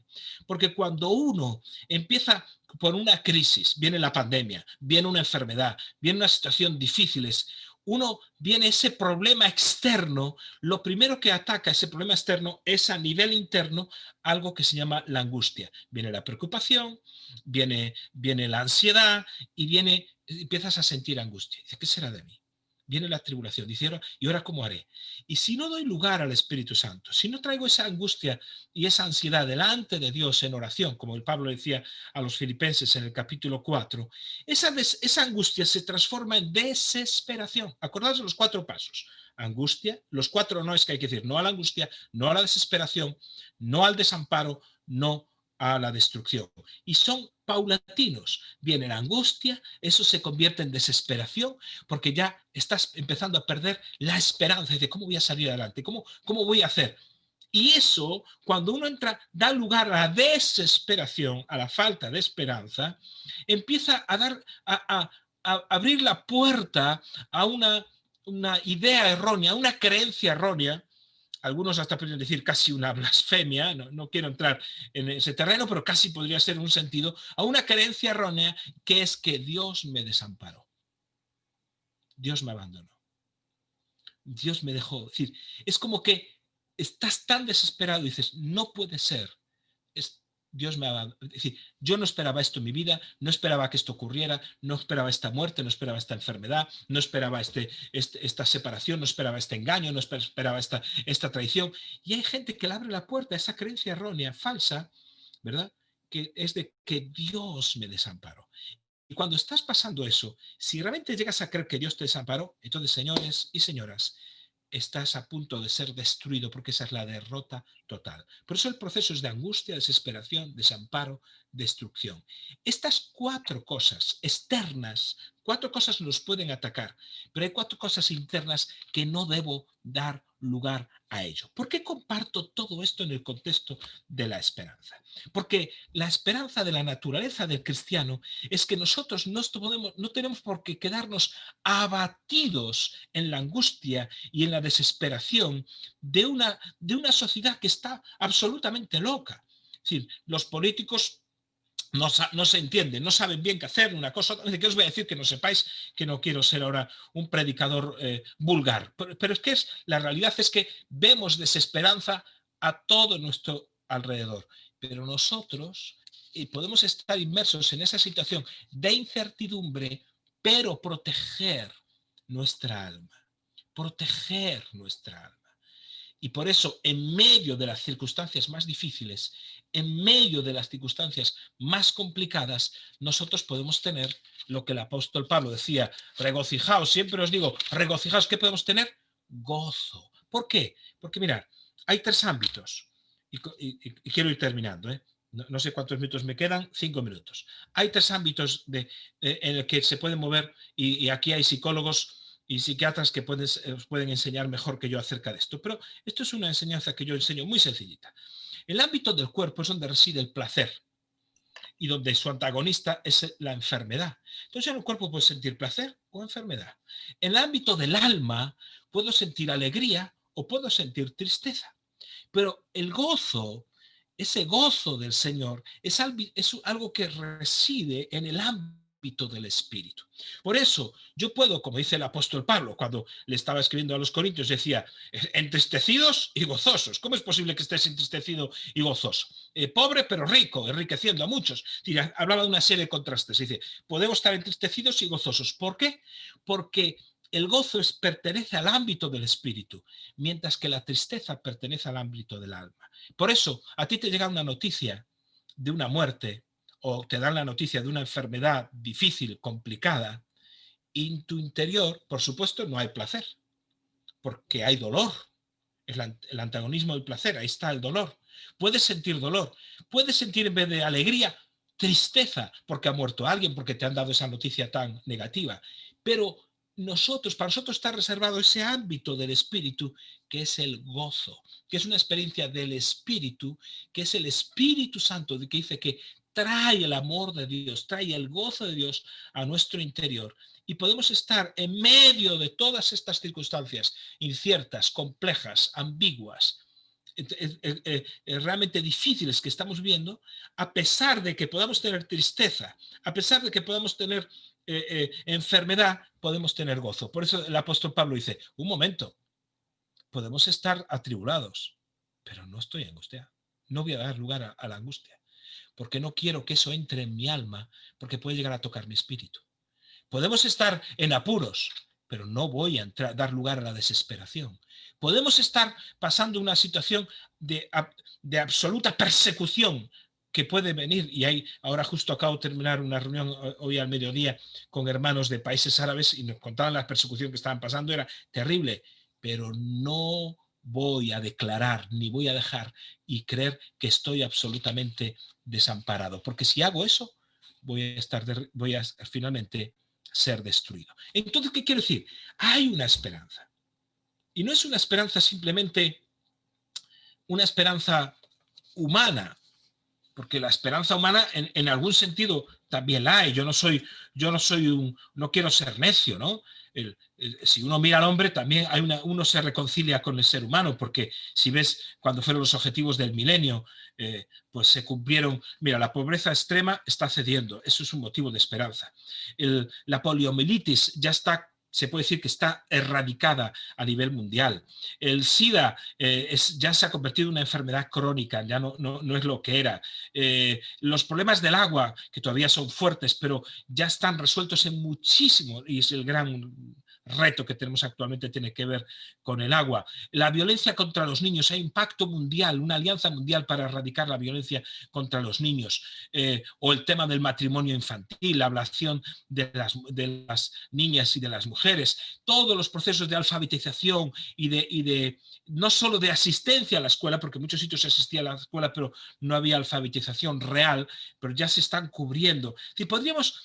[SPEAKER 2] Porque cuando uno empieza por una crisis, viene la pandemia, viene una enfermedad, viene una situación difícil, uno viene ese problema externo, lo primero que ataca ese problema externo es a nivel interno algo que se llama la angustia. Viene la preocupación, viene la ansiedad y empiezas a sentir angustia. Dice, ¿qué será de mí? Viene la tribulación, dice, ¿y ahora cómo haré? Y si no doy lugar al Espíritu Santo, si no traigo esa angustia y esa ansiedad delante de Dios en oración, como el Pablo decía a los filipenses en el capítulo 4, esa angustia se transforma en desesperación. Acordaos de los 4 pasos. Angustia, los 4 no es que hay que decir, no a la angustia, no a la desesperación, no al desamparo, no a la destrucción. Y son paulatinos. Viene la angustia, eso se convierte en desesperación, porque ya estás empezando a perder la esperanza de cómo voy a salir adelante, cómo voy a hacer. Y eso, cuando uno entra, da lugar a la desesperación, a la falta de esperanza, empieza a abrir la puerta a una idea errónea, una creencia errónea. Algunos hasta podrían decir casi una blasfemia, no quiero entrar en ese terreno, pero casi podría ser un sentido, a una creencia errónea que es que Dios me desamparó, Dios me abandonó, Dios me dejó. Es decir, es como que estás tan desesperado y dices, no puede ser, Dios me abandonó. Es decir, yo no esperaba esto en mi vida, no esperaba que esto ocurriera, no esperaba esta muerte, no esperaba esta enfermedad, no esperaba esta separación, no esperaba este engaño, no esperaba esta traición. Y hay gente que le abre la puerta a esa creencia errónea, falsa, ¿verdad? Que es de que Dios me desamparó. Y cuando estás pasando eso, si realmente llegas a creer que Dios te desamparó, entonces, señores y señoras, estás a punto de ser destruido porque esa es la derrota total. Por eso el proceso es de angustia, desesperación, desamparo, destrucción. Estas 4 cosas externas, 4 cosas nos pueden atacar, pero hay 4 cosas internas que no debo dar lugar a ello. ¿Por qué comparto todo esto en el contexto de la esperanza? Porque la esperanza de la naturaleza del cristiano es que nosotros no tenemos por qué quedarnos abatidos en la angustia y en la desesperación de una sociedad que está absolutamente loca. Es decir, los políticos no se entienden, no saben bien qué hacer, una cosa. ¿Qué os voy a decir? Que no sepáis, que no quiero ser ahora un predicador vulgar, pero es que la realidad es que vemos desesperanza a todo nuestro alrededor, pero nosotros podemos estar inmersos en esa situación de incertidumbre, pero proteger nuestra alma, proteger nuestra alma. Y por eso, en medio de las circunstancias más difíciles, en medio de las circunstancias más complicadas, nosotros podemos tener lo que el apóstol Pablo decía, regocijaos, siempre os digo, regocijaos, ¿qué podemos tener? Gozo. ¿Por qué? Porque mirad, hay tres ámbitos, y quiero ir terminando, ¿eh? No sé cuántos minutos me quedan, 5 minutos. Hay tres ámbitos en el que se pueden mover, y aquí hay psicólogos y psiquiatras que pueden enseñar mejor que yo acerca de esto, pero esto es una enseñanza que yo enseño muy sencillita. El ámbito del cuerpo es donde reside el placer y donde su antagonista es la enfermedad. Entonces en el cuerpo puedo sentir placer o enfermedad. En el ámbito del alma puedo sentir alegría o puedo sentir tristeza. Pero el gozo, ese gozo del Señor, es algo que reside en el ámbito del Espíritu. Por eso yo puedo, como dice el apóstol Pablo, cuando le estaba escribiendo a los Corintios, decía, entristecidos y gozosos. ¿Cómo es posible que estés entristecido y gozoso? Pobre pero rico, enriqueciendo a muchos. Hablaba de una serie de contrastes. Dice, podemos estar entristecidos y gozosos. ¿Por qué? Porque el gozo pertenece al ámbito del espíritu, mientras que la tristeza pertenece al ámbito del alma. Por eso, a ti te llega una noticia de una muerte o te dan la noticia de una enfermedad difícil, complicada, y en tu interior, por supuesto, no hay placer, porque hay dolor. Es el antagonismo del placer, ahí está el dolor. Puedes sentir dolor, puedes sentir en vez de alegría, tristeza, porque ha muerto alguien, porque te han dado esa noticia tan negativa. Pero para nosotros está reservado ese ámbito del espíritu, que es el gozo, que es una experiencia del espíritu, que es el Espíritu Santo, que dice que trae el amor de Dios, trae el gozo de Dios a nuestro interior. Y podemos estar en medio de todas estas circunstancias inciertas, complejas, ambiguas, realmente difíciles que estamos viendo, a pesar de que podamos tener tristeza, a pesar de que podamos tener enfermedad, podemos tener gozo. Por eso el apóstol Pablo dice, un momento, podemos estar atribulados, pero no estoy angustiado. No voy a dar lugar a la angustia, porque no quiero que eso entre en mi alma, porque puede llegar a tocar mi espíritu. Podemos estar en apuros, pero no voy a dar lugar a la desesperación. Podemos estar pasando una situación de absoluta persecución que puede venir, y ahora justo acabo de terminar una reunión hoy al mediodía con hermanos de países árabes y nos contaban la persecución que estaban pasando, era terrible, pero no voy a declarar ni voy a dejar y creer que estoy absolutamente desamparado, porque si hago eso, voy a finalmente ser destruido. Entonces, ¿qué quiero decir? Hay una esperanza. Y no es una esperanza simplemente una esperanza humana, porque la esperanza humana en algún sentido también la hay. Yo no quiero ser necio, ¿no? Si uno mira al hombre, también uno se reconcilia con el ser humano, porque si ves cuando fueron los objetivos del milenio, pues se cumplieron. Mira, la pobreza extrema está cediendo, eso es un motivo de esperanza. La poliomielitis ya está, se puede decir que está erradicada a nivel mundial. El SIDA ya se ha convertido en una enfermedad crónica, ya no es lo que era. Los problemas del agua, que todavía son fuertes, pero ya están resueltos en muchísimo, y es el gran reto que tenemos actualmente, tiene que ver con el agua. La violencia contra los niños, hay un pacto mundial, una alianza mundial para erradicar la violencia contra los niños, o el tema del matrimonio infantil, la ablación de las niñas y de las mujeres, todos los procesos de alfabetización y de no solo de asistencia a la escuela, porque en muchos sitios se asistía a la escuela, pero no había alfabetización real, pero ya se están cubriendo. Si podríamos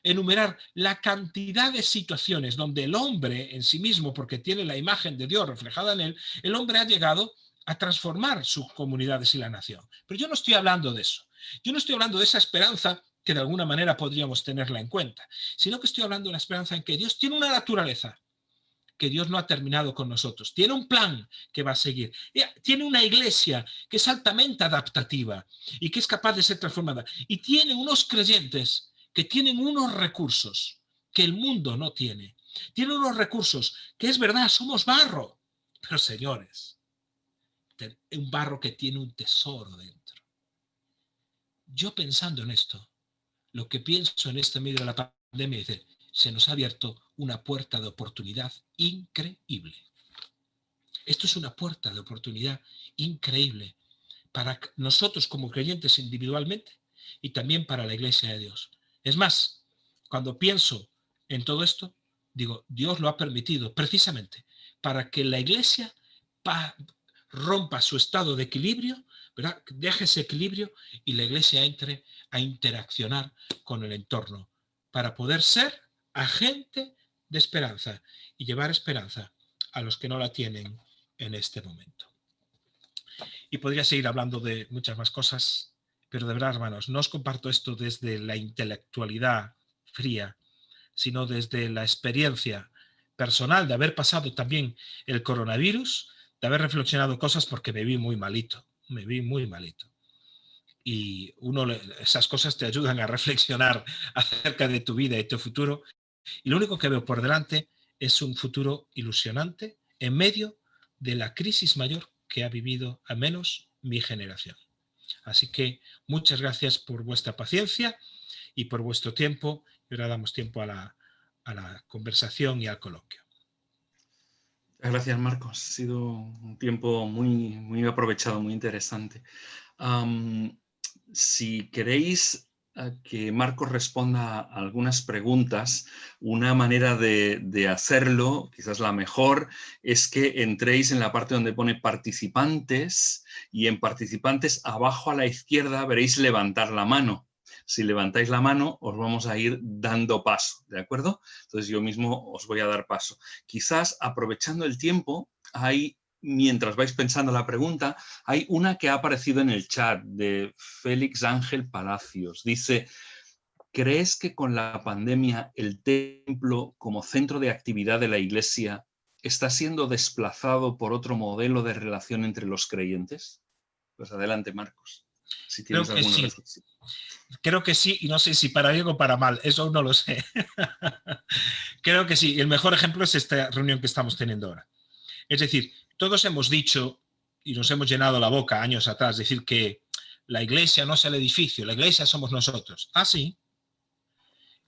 [SPEAKER 2] enumerar la cantidad de situaciones donde el hombre en sí mismo, porque tiene la imagen de Dios reflejada en él, el hombre ha llegado a transformar sus comunidades y la nación. Pero yo no estoy hablando de eso. Yo no estoy hablando de esa esperanza que de alguna manera podríamos tenerla en cuenta, sino que estoy hablando de una esperanza en que Dios tiene una naturaleza, que Dios no ha terminado con nosotros. Tiene un plan que va a seguir. Tiene una iglesia que es altamente adaptativa y que es capaz de ser transformada. Y tiene unos creyentes que tienen unos recursos que el mundo no tiene. Tiene unos recursos que es verdad, somos barro, pero señores, un barro que tiene un tesoro dentro. Yo pensando en esto, lo que pienso en este medio de la pandemia, se nos ha abierto una puerta de oportunidad increíble. Esto es una puerta de oportunidad increíble para nosotros como creyentes individualmente y también para la Iglesia de Dios. Es más, cuando pienso en todo esto, digo, Dios lo ha permitido precisamente para que la Iglesia rompa su estado de equilibrio, ¿verdad? Deje ese equilibrio y la Iglesia entre a interaccionar con el entorno para poder ser agente de esperanza y llevar esperanza a los que no la tienen en este momento. Y podría seguir hablando de muchas más cosas, pero de verdad, hermanos, no os comparto esto desde la intelectualidad fría, sino desde la experiencia personal de haber pasado también el coronavirus, de haber reflexionado cosas porque me vi muy malito, me vi muy malito. Y esas cosas te ayudan a reflexionar acerca de tu vida y tu futuro. Y lo único que veo por delante es un futuro ilusionante en medio de la crisis mayor que ha vivido al menos mi generación. Así que muchas gracias por vuestra paciencia y por vuestro tiempo. Y ahora damos tiempo a la conversación y al coloquio.
[SPEAKER 1] Gracias, Marcos. Ha sido un tiempo muy, muy aprovechado, muy interesante. Si queréis que Marcos responda a algunas preguntas, una manera de hacerlo, quizás la mejor, es que entréis en la parte donde pone participantes y en participantes abajo a la izquierda veréis levantar la mano. Si levantáis la mano, os vamos a ir dando paso, ¿de acuerdo? Entonces yo mismo os voy a dar paso. Quizás aprovechando el tiempo, mientras vais pensando la pregunta, hay una que ha aparecido en el chat de Félix Ángel Palacios. Dice, ¿crees que con la pandemia el templo como centro de actividad de la Iglesia está siendo desplazado por otro modelo de relación entre los creyentes? Pues adelante, Marcos, si tienes
[SPEAKER 2] Creo que
[SPEAKER 1] alguna
[SPEAKER 2] sí.
[SPEAKER 1] reflexión.
[SPEAKER 2] Creo que sí, y no sé si para bien o para mal, eso no lo sé. Creo que sí, el mejor ejemplo es esta reunión que estamos teniendo ahora. Es decir, todos hemos dicho y nos hemos llenado la boca años atrás, decir que la iglesia no es el edificio, la iglesia somos nosotros. Ah, sí.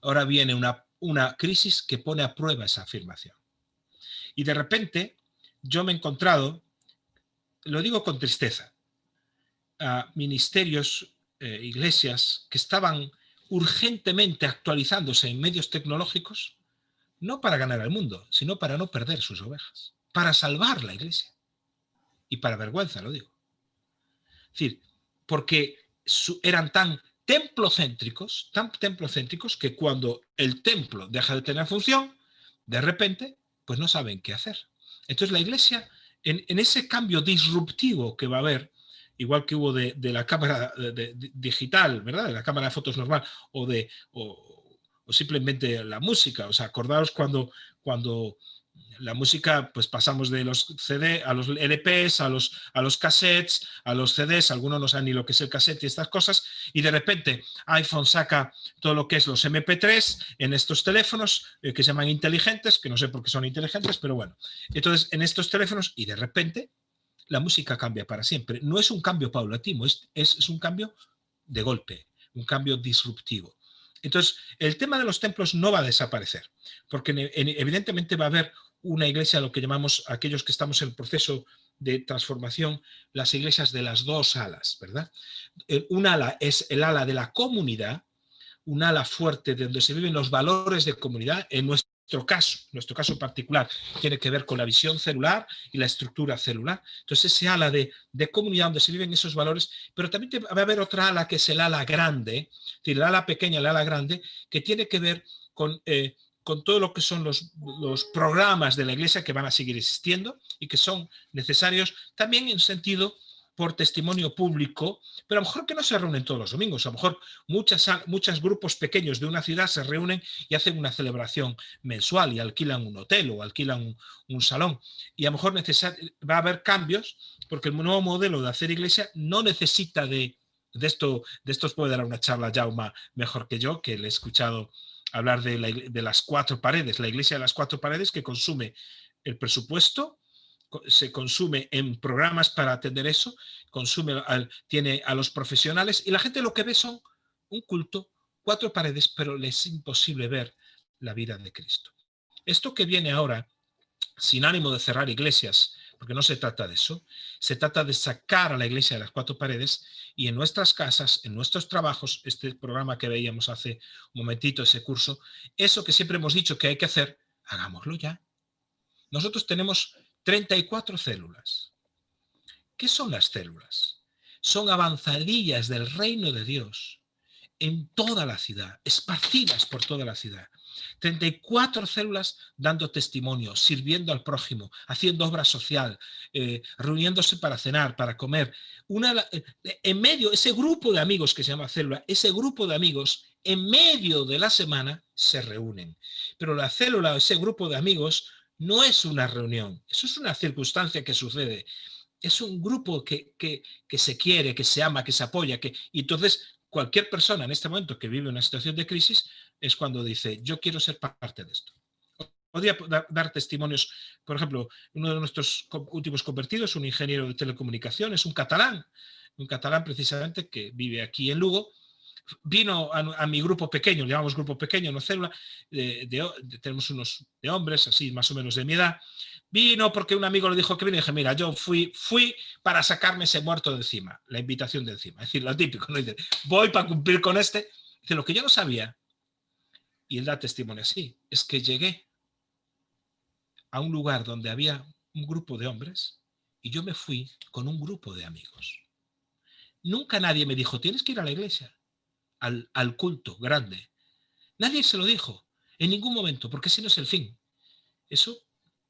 [SPEAKER 2] Ahora viene una crisis que pone a prueba esa afirmación. Y de repente yo me he encontrado, lo digo con tristeza, a ministerios, iglesias que estaban urgentemente actualizándose en medios tecnológicos, no para ganar al mundo, sino para no perder sus ovejas, para salvar la iglesia. Y para vergüenza lo digo. Es decir, porque eran tan templocéntricos que cuando el templo deja de tener función, de repente, pues no saben qué hacer. Entonces la iglesia, en ese cambio disruptivo que va a haber, igual que hubo de la cámara digital, ¿verdad? De la cámara de fotos normal, o simplemente la música. O sea, acordaos cuando la música, pues pasamos de los CD a los LPs, a los cassettes, a los CDs, algunos no saben ni lo que es el cassette y estas cosas, y de repente iPhone saca todo lo que es los MP3 en estos teléfonos que se llaman inteligentes, que no sé por qué son inteligentes, pero bueno. Entonces, en estos teléfonos, y de repente, la música cambia para siempre. No es un cambio paulatino, es un cambio de golpe, un cambio disruptivo. Entonces, el tema de los templos no va a desaparecer, porque evidentemente va a haber una iglesia, lo que llamamos aquellos que estamos en el proceso de transformación, las iglesias de las dos alas, ¿verdad? Un ala es el ala de la comunidad, un ala fuerte de donde se viven los valores de comunidad. En nuestro caso particular, tiene que ver con la visión celular y la estructura celular. Entonces, ese ala de comunidad donde se viven esos valores, pero también va a haber otra ala que es el ala grande, es decir, el ala pequeña, el ala grande, que tiene que ver con todo lo que son los programas de la iglesia que van a seguir existiendo y que son necesarios también en sentido por testimonio público, pero a lo mejor que no se reúnen todos los domingos, a lo mejor muchos grupos pequeños de una ciudad se reúnen y hacen una celebración mensual y alquilan un hotel o alquilan un salón. Y a lo mejor va a haber cambios porque el nuevo modelo de hacer iglesia no necesita de estos puede dar una charla Jaume mejor que yo, que le he escuchado hablar de las cuatro paredes, la iglesia de las cuatro paredes que consume el presupuesto, se consume en programas para atender eso, tiene a los profesionales y la gente lo que ve son un culto, cuatro paredes, pero les es imposible ver la vida de Cristo. Esto que viene ahora, sin ánimo de cerrar iglesias, porque no se trata de eso. Se trata de sacar a la iglesia de las cuatro paredes y en nuestras casas, en nuestros trabajos, este programa que veíamos hace un momentito, ese curso, eso que siempre hemos dicho que hay que hacer, hagámoslo ya. Nosotros tenemos 34 células. ¿Qué son las células? Son avanzadillas del reino de Dios en toda la ciudad, esparcidas por toda la ciudad. 34 células dando testimonio, sirviendo al prójimo, haciendo obra social, reuniéndose para cenar, para comer. En medio, ese grupo de amigos que se llama célula, ese grupo de amigos en medio de la semana se reúnen. Pero la célula, ese grupo de amigos, no es una reunión, eso es una circunstancia que sucede. Es un grupo que se quiere, que se ama, que se apoya, y entonces cualquier persona en este momento que vive una situación de crisis es cuando dice, yo quiero ser parte de esto. Podría dar testimonios, por ejemplo, uno de nuestros últimos convertidos, un ingeniero de telecomunicaciones, un catalán precisamente que vive aquí en Lugo, vino a mi grupo pequeño, le llamamos grupo pequeño, no célula, tenemos unos de hombres, así más o menos de mi edad. Vino porque un amigo le dijo que vino y dije, mira, yo fui para sacarme ese muerto de encima, la invitación de encima. Es decir, lo típico, ¿no? Dice, voy para cumplir con este. Dice, lo que yo no sabía, y él da testimonio así, es que llegué a un lugar donde había un grupo de hombres y yo me fui con un grupo de amigos. Nunca nadie me dijo, tienes que ir a la iglesia, al culto grande. Nadie se lo dijo en ningún momento, porque ese no es el fin. Eso,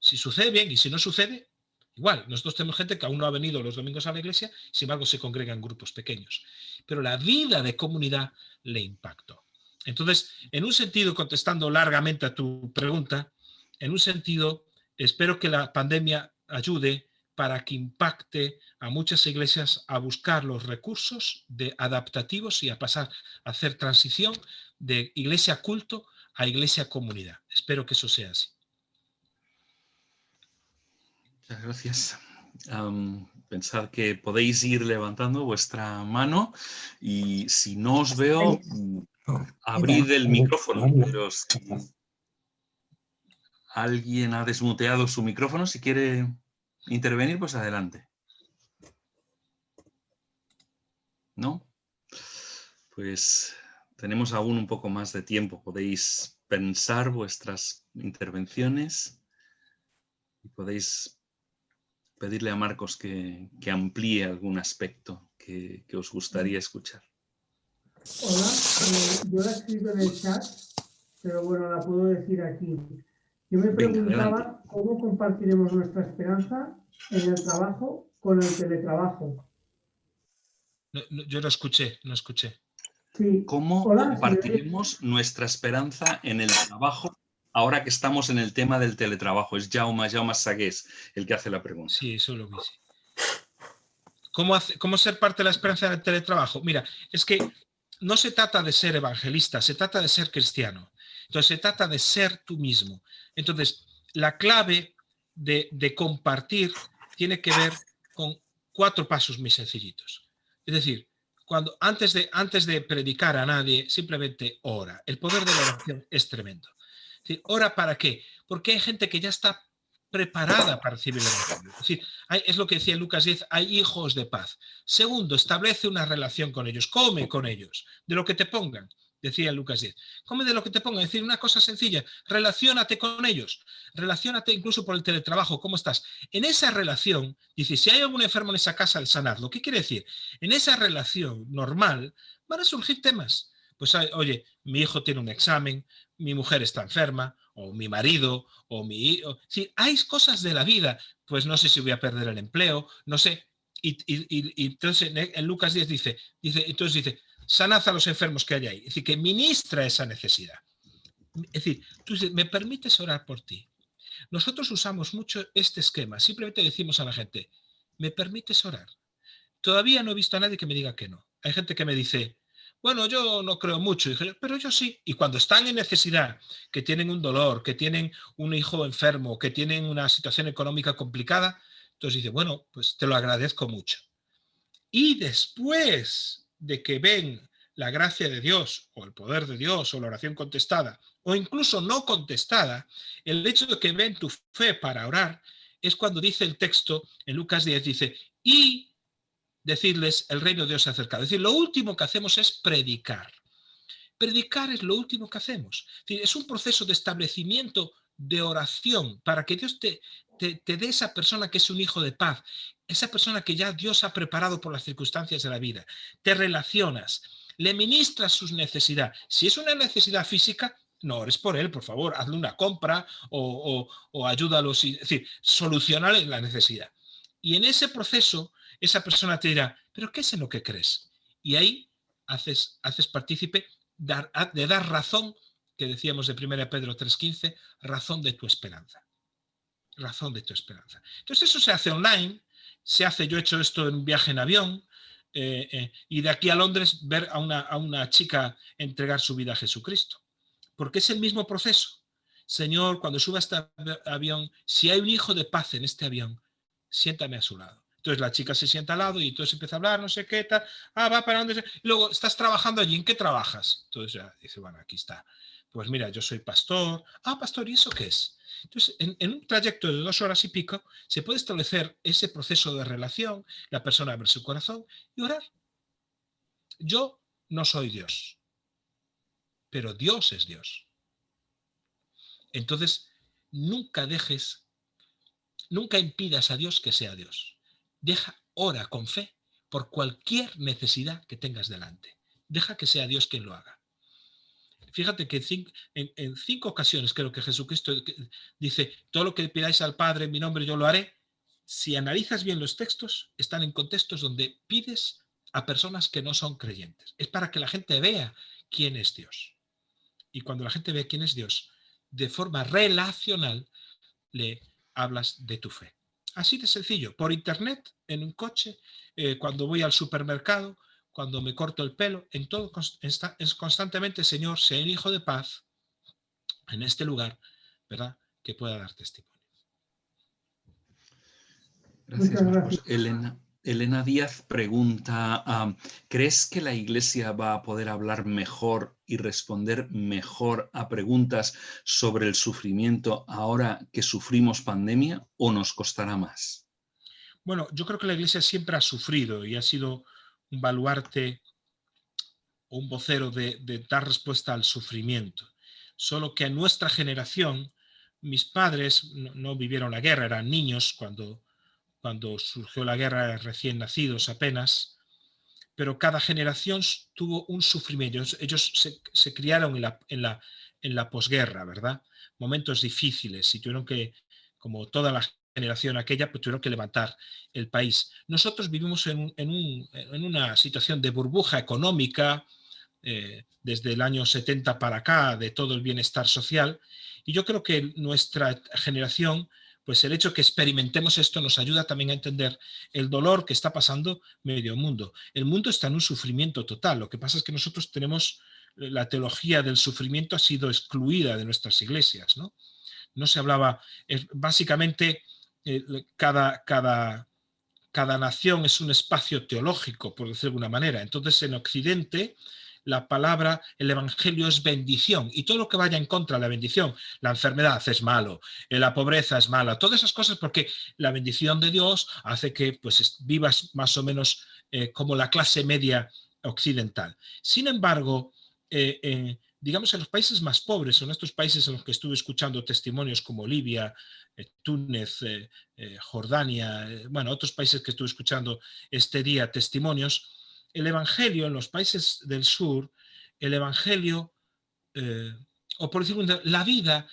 [SPEAKER 2] si sucede bien y si no sucede, igual. Nosotros tenemos gente que aún no ha venido los domingos a la iglesia, sin embargo se congregan grupos pequeños. Pero la vida de comunidad le impactó. Entonces, en un sentido, contestando largamente a tu pregunta, en un sentido, espero que la pandemia ayude para que impacte a muchas iglesias a buscar los recursos adaptativos y a pasar a hacer transición de iglesia culto a iglesia comunidad. Espero que eso sea así.
[SPEAKER 1] Muchas gracias. Pensad que podéis ir levantando vuestra mano y si no os veo, abrid el micrófono, pero si alguien ha desmuteado su micrófono, si quiere intervenir, pues adelante. ¿No? Pues tenemos aún un poco más de tiempo. Podéis pensar vuestras intervenciones y podéis pedirle a Marcos que amplíe algún aspecto que os gustaría escuchar.
[SPEAKER 3] Hola, yo la he escrito en el chat, pero bueno, la puedo decir aquí. Yo me preguntaba cómo compartiremos nuestra esperanza en el trabajo con el teletrabajo.
[SPEAKER 2] Yo no escuché.
[SPEAKER 3] Sí.
[SPEAKER 1] ¿Cómo compartiremos nuestra esperanza en el trabajo ahora que estamos en el tema del teletrabajo? Es Jaume Sagués el que hace la pregunta.
[SPEAKER 2] Sí, eso lo vi. ¿Cómo ser parte de la esperanza del teletrabajo? Mira, es que no se trata de ser evangelista, se trata de ser cristiano. Entonces, se trata de ser tú mismo. Entonces, la clave de compartir tiene que ver con 4 pasos muy sencillitos. Es decir, antes de predicar a nadie, simplemente ora. El poder de la oración es tremendo. Es decir, ¿ora para qué? Porque hay gente que ya está preparada para recibir el evangelio. Es decir, es lo que decía en Lucas 10, hay hijos de paz. Segundo, establece una relación con ellos, come con ellos, de lo que te pongan, decía en Lucas 10. Come de lo que te pongan, es decir, una cosa sencilla, relaciónate con ellos, relaciónate incluso por el teletrabajo, ¿cómo estás? En esa relación, dice, si hay algún enfermo en esa casa, el sanarlo. ¿Qué quiere decir? En esa relación normal van a surgir temas. Pues, oye, mi hijo tiene un examen, mi mujer está enferma, o mi marido, o mi hijo. Sí, hay cosas de la vida, pues no sé si voy a perder el empleo, no sé. Y entonces en Lucas 10 entonces dice, sanad a los enfermos que hay ahí. Es decir, que ministra esa necesidad. Es decir, tú dices, ¿me permites orar por ti? Nosotros usamos mucho este esquema. Simplemente decimos a la gente, ¿me permites orar? Todavía no he visto a nadie que me diga que no. Hay gente que me dice, bueno, yo no creo mucho, pero yo sí. Y cuando están en necesidad, que tienen un dolor, que tienen un hijo enfermo, que tienen una situación económica complicada, entonces dice, bueno, pues te lo agradezco mucho. Y después de que ven la gracia de Dios, o el poder de Dios, o la oración contestada, o incluso no contestada, el hecho de que ven tu fe para orar, es cuando dice el texto en Lucas 10, dice, y decirles el reino de Dios se ha acercado. Es decir, lo último que hacemos es predicar. Predicar es lo último que hacemos. Es decir, es un proceso de establecimiento de oración para que Dios te dé esa persona que es un hijo de paz, esa persona que ya Dios ha preparado por las circunstancias de la vida. Te relacionas, le ministras sus necesidades. Si es una necesidad física, no ores por él, por favor, hazle una compra o ayúdalo, es decir, solucionarle la necesidad. Y en ese proceso, esa persona te dirá, ¿pero qué es en lo que crees? Y ahí haces partícipe de dar razón, que decíamos de 1 Pedro 3:15, razón de tu esperanza. Razón de tu esperanza. Entonces eso se hace online, yo he hecho esto en un viaje en avión, y de aquí a Londres ver a una chica entregar su vida a Jesucristo. Porque es el mismo proceso. Señor, cuando suba a este avión, si hay un hijo de paz en este avión, siéntame a su lado. Entonces la chica se sienta al lado y entonces empieza a hablar, no sé qué, tal. Va para dónde. Y luego, ¿estás trabajando allí? ¿En qué trabajas? Entonces ya dice, bueno, aquí está. Pues mira, yo soy pastor. Pastor, ¿y eso qué es? Entonces, en un trayecto de 2 horas y pico, se puede establecer ese proceso de relación, la persona abre su corazón y orar. Yo no soy Dios, pero Dios es Dios. Entonces, nunca impidas a Dios que sea Dios. Ora con fe por cualquier necesidad que tengas delante. Deja que sea Dios quien lo haga. Fíjate que en 5 ocasiones creo que Jesucristo dice, todo lo que pidáis al Padre en mi nombre yo lo haré. Si analizas bien los textos, están en contextos donde pides a personas que no son creyentes. Es para que la gente vea quién es Dios. Y cuando la gente ve quién es Dios, de forma relacional, le hablas de tu fe. Así de sencillo, por internet, en un coche, cuando voy al supermercado, cuando me corto el pelo, en todo es constantemente, Señor, sé el hijo de paz en este lugar, ¿verdad? Que pueda dar testimonio.
[SPEAKER 1] Gracias, Marcos. Elena Díaz pregunta, ¿crees que la Iglesia va a poder hablar mejor y responder mejor a preguntas sobre el sufrimiento ahora que sufrimos pandemia o nos costará más?
[SPEAKER 2] Bueno, yo creo que la Iglesia siempre ha sufrido y ha sido un baluarte o un vocero de dar respuesta al sufrimiento. Solo que en nuestra generación, mis padres no vivieron la guerra, eran niños cuando surgió la guerra, recién nacidos apenas, pero cada generación tuvo un sufrimiento. Ellos se criaron en la posguerra, ¿verdad? Momentos difíciles y tuvieron que, como toda la generación aquella, pues tuvieron que levantar el país. Nosotros vivimos en una situación de burbuja económica, desde el año 70 para acá, de todo el bienestar social, y yo creo que nuestra generación, pues el hecho que experimentemos esto nos ayuda también a entender el dolor que está pasando medio mundo. El mundo está en un sufrimiento total, lo que pasa es que nosotros tenemos, la teología del sufrimiento ha sido excluida de nuestras iglesias, ¿no? No se hablaba, básicamente cada nación es un espacio teológico, por decirlo de alguna manera. Entonces en Occidente la palabra, el evangelio es bendición, y todo lo que vaya en contra de la bendición, la enfermedad es malo, la pobreza es mala, todas esas cosas, porque la bendición de Dios hace que pues vivas más o menos como la clase media occidental. Sin embargo, digamos en los países más pobres, en estos países en los que estuve escuchando testimonios como Libia, Túnez, Jordania, bueno, otros países que estuve escuchando este día testimonios, el evangelio en los países del sur, el evangelio, o por decirlo, la vida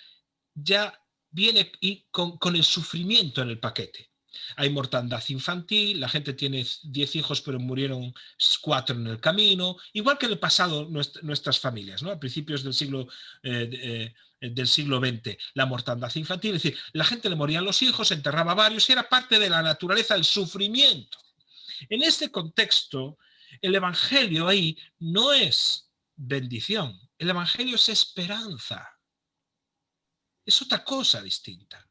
[SPEAKER 2] ya viene con el sufrimiento en el paquete. Hay mortandad infantil, la gente tiene 10 hijos pero murieron 4 en el camino, igual que en el pasado nuestras familias, ¿no? A principios del siglo XX, la mortandad infantil, es decir, la gente le morían los hijos, enterraba varios y era parte de la naturaleza el sufrimiento. En este contexto, el evangelio ahí no es bendición, el evangelio es esperanza. Es otra cosa distinta.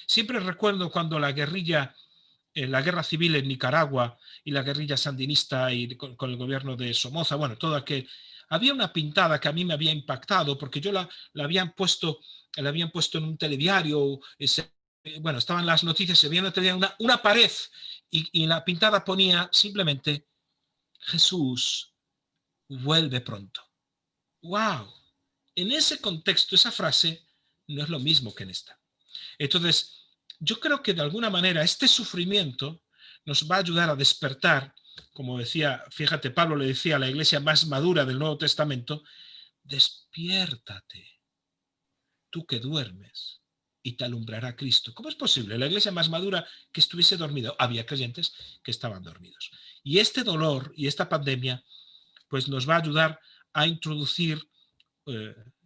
[SPEAKER 2] Siempre recuerdo cuando la guerra civil en Nicaragua y la guerrilla sandinista y con el gobierno de Somoza, bueno, todo aquel, había una pintada que a mí me había impactado porque yo la habían puesto en un telediario, se bueno, estaban las noticias, se veía una pared y la pintada ponía simplemente Jesús vuelve pronto. ¡Wow! En ese contexto, esa frase no es lo mismo que en esta. Entonces, yo creo que de alguna manera este sufrimiento nos va a ayudar a despertar, como decía, fíjate, Pablo le decía a la iglesia más madura del Nuevo Testamento, despiértate, tú que duermes, y te alumbrará Cristo. ¿Cómo es posible? La iglesia más madura que estuviese dormida. Había creyentes que estaban dormidos. Y este dolor y esta pandemia, pues nos va a ayudar a introducir,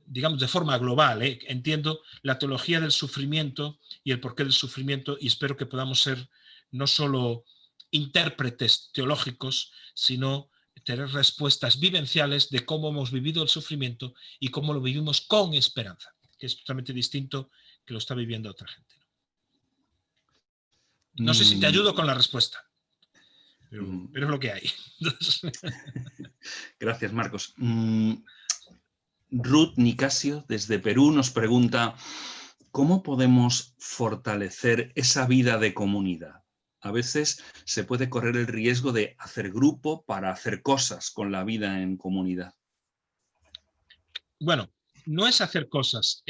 [SPEAKER 2] digamos, de forma global, entiendo la teología del sufrimiento y el porqué del sufrimiento, y espero que podamos ser no solo intérpretes teológicos, sino tener respuestas vivenciales de cómo hemos vivido el sufrimiento y cómo lo vivimos con esperanza, que es totalmente distinto que lo está viviendo otra gente. No sé si te ayudo con la respuesta, pero es lo que hay.
[SPEAKER 1] Gracias, Marcos. Ruth Nicasio, desde Perú, nos pregunta, ¿cómo podemos fortalecer esa vida de comunidad? A veces se puede correr el riesgo de hacer grupo para hacer cosas con la vida en comunidad.
[SPEAKER 2] Bueno, no es hacer cosas,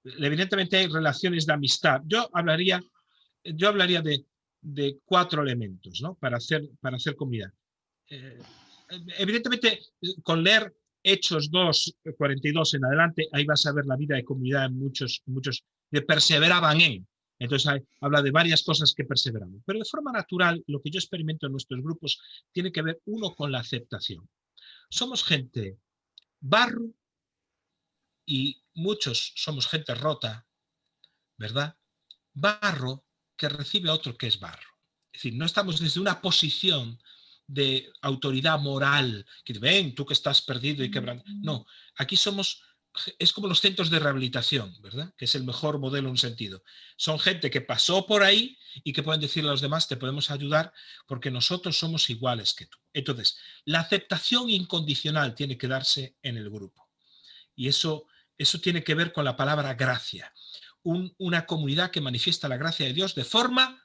[SPEAKER 2] evidentemente hay relaciones de amistad. Yo hablaría de 4 elementos, ¿no? para hacer comunidad. Evidentemente, con leer Hechos 2, 42 en adelante, ahí vas a ver la vida de comunidad en muchos que perseveraban en. Entonces habla de varias cosas que perseveramos. Pero de forma natural, lo que yo experimento en nuestros grupos tiene que ver, uno, con la aceptación. Somos gente barro y muchos somos gente rota, ¿verdad? Barro que recibe a otro que es barro. Es decir, no estamos desde una posición de autoridad moral, que ven, tú que estás perdido y quebrantado. No, aquí es como los centros de rehabilitación, ¿verdad? Que es el mejor modelo en un sentido. Son gente que pasó por ahí y que pueden decirle a los demás, te podemos ayudar porque nosotros somos iguales que tú. Entonces, la aceptación incondicional tiene que darse en el grupo. Y eso tiene que ver con la palabra gracia. Una comunidad que manifiesta la gracia de Dios de forma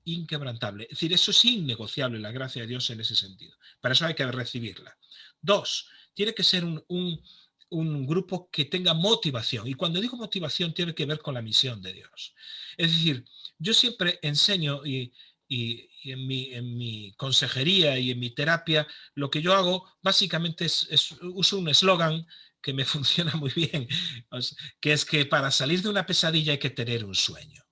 [SPEAKER 2] inquebrantable. Es decir, eso es innegociable, la gracia de Dios en ese sentido. Para eso hay que recibirla. 2, tiene que ser un grupo que tenga motivación. Y cuando digo motivación, tiene que ver con la misión de Dios. Es decir, yo siempre enseño y en mi consejería y en mi terapia, lo que yo hago básicamente uso un eslogan que me funciona muy bien, que es que para salir de una pesadilla hay que tener un sueño.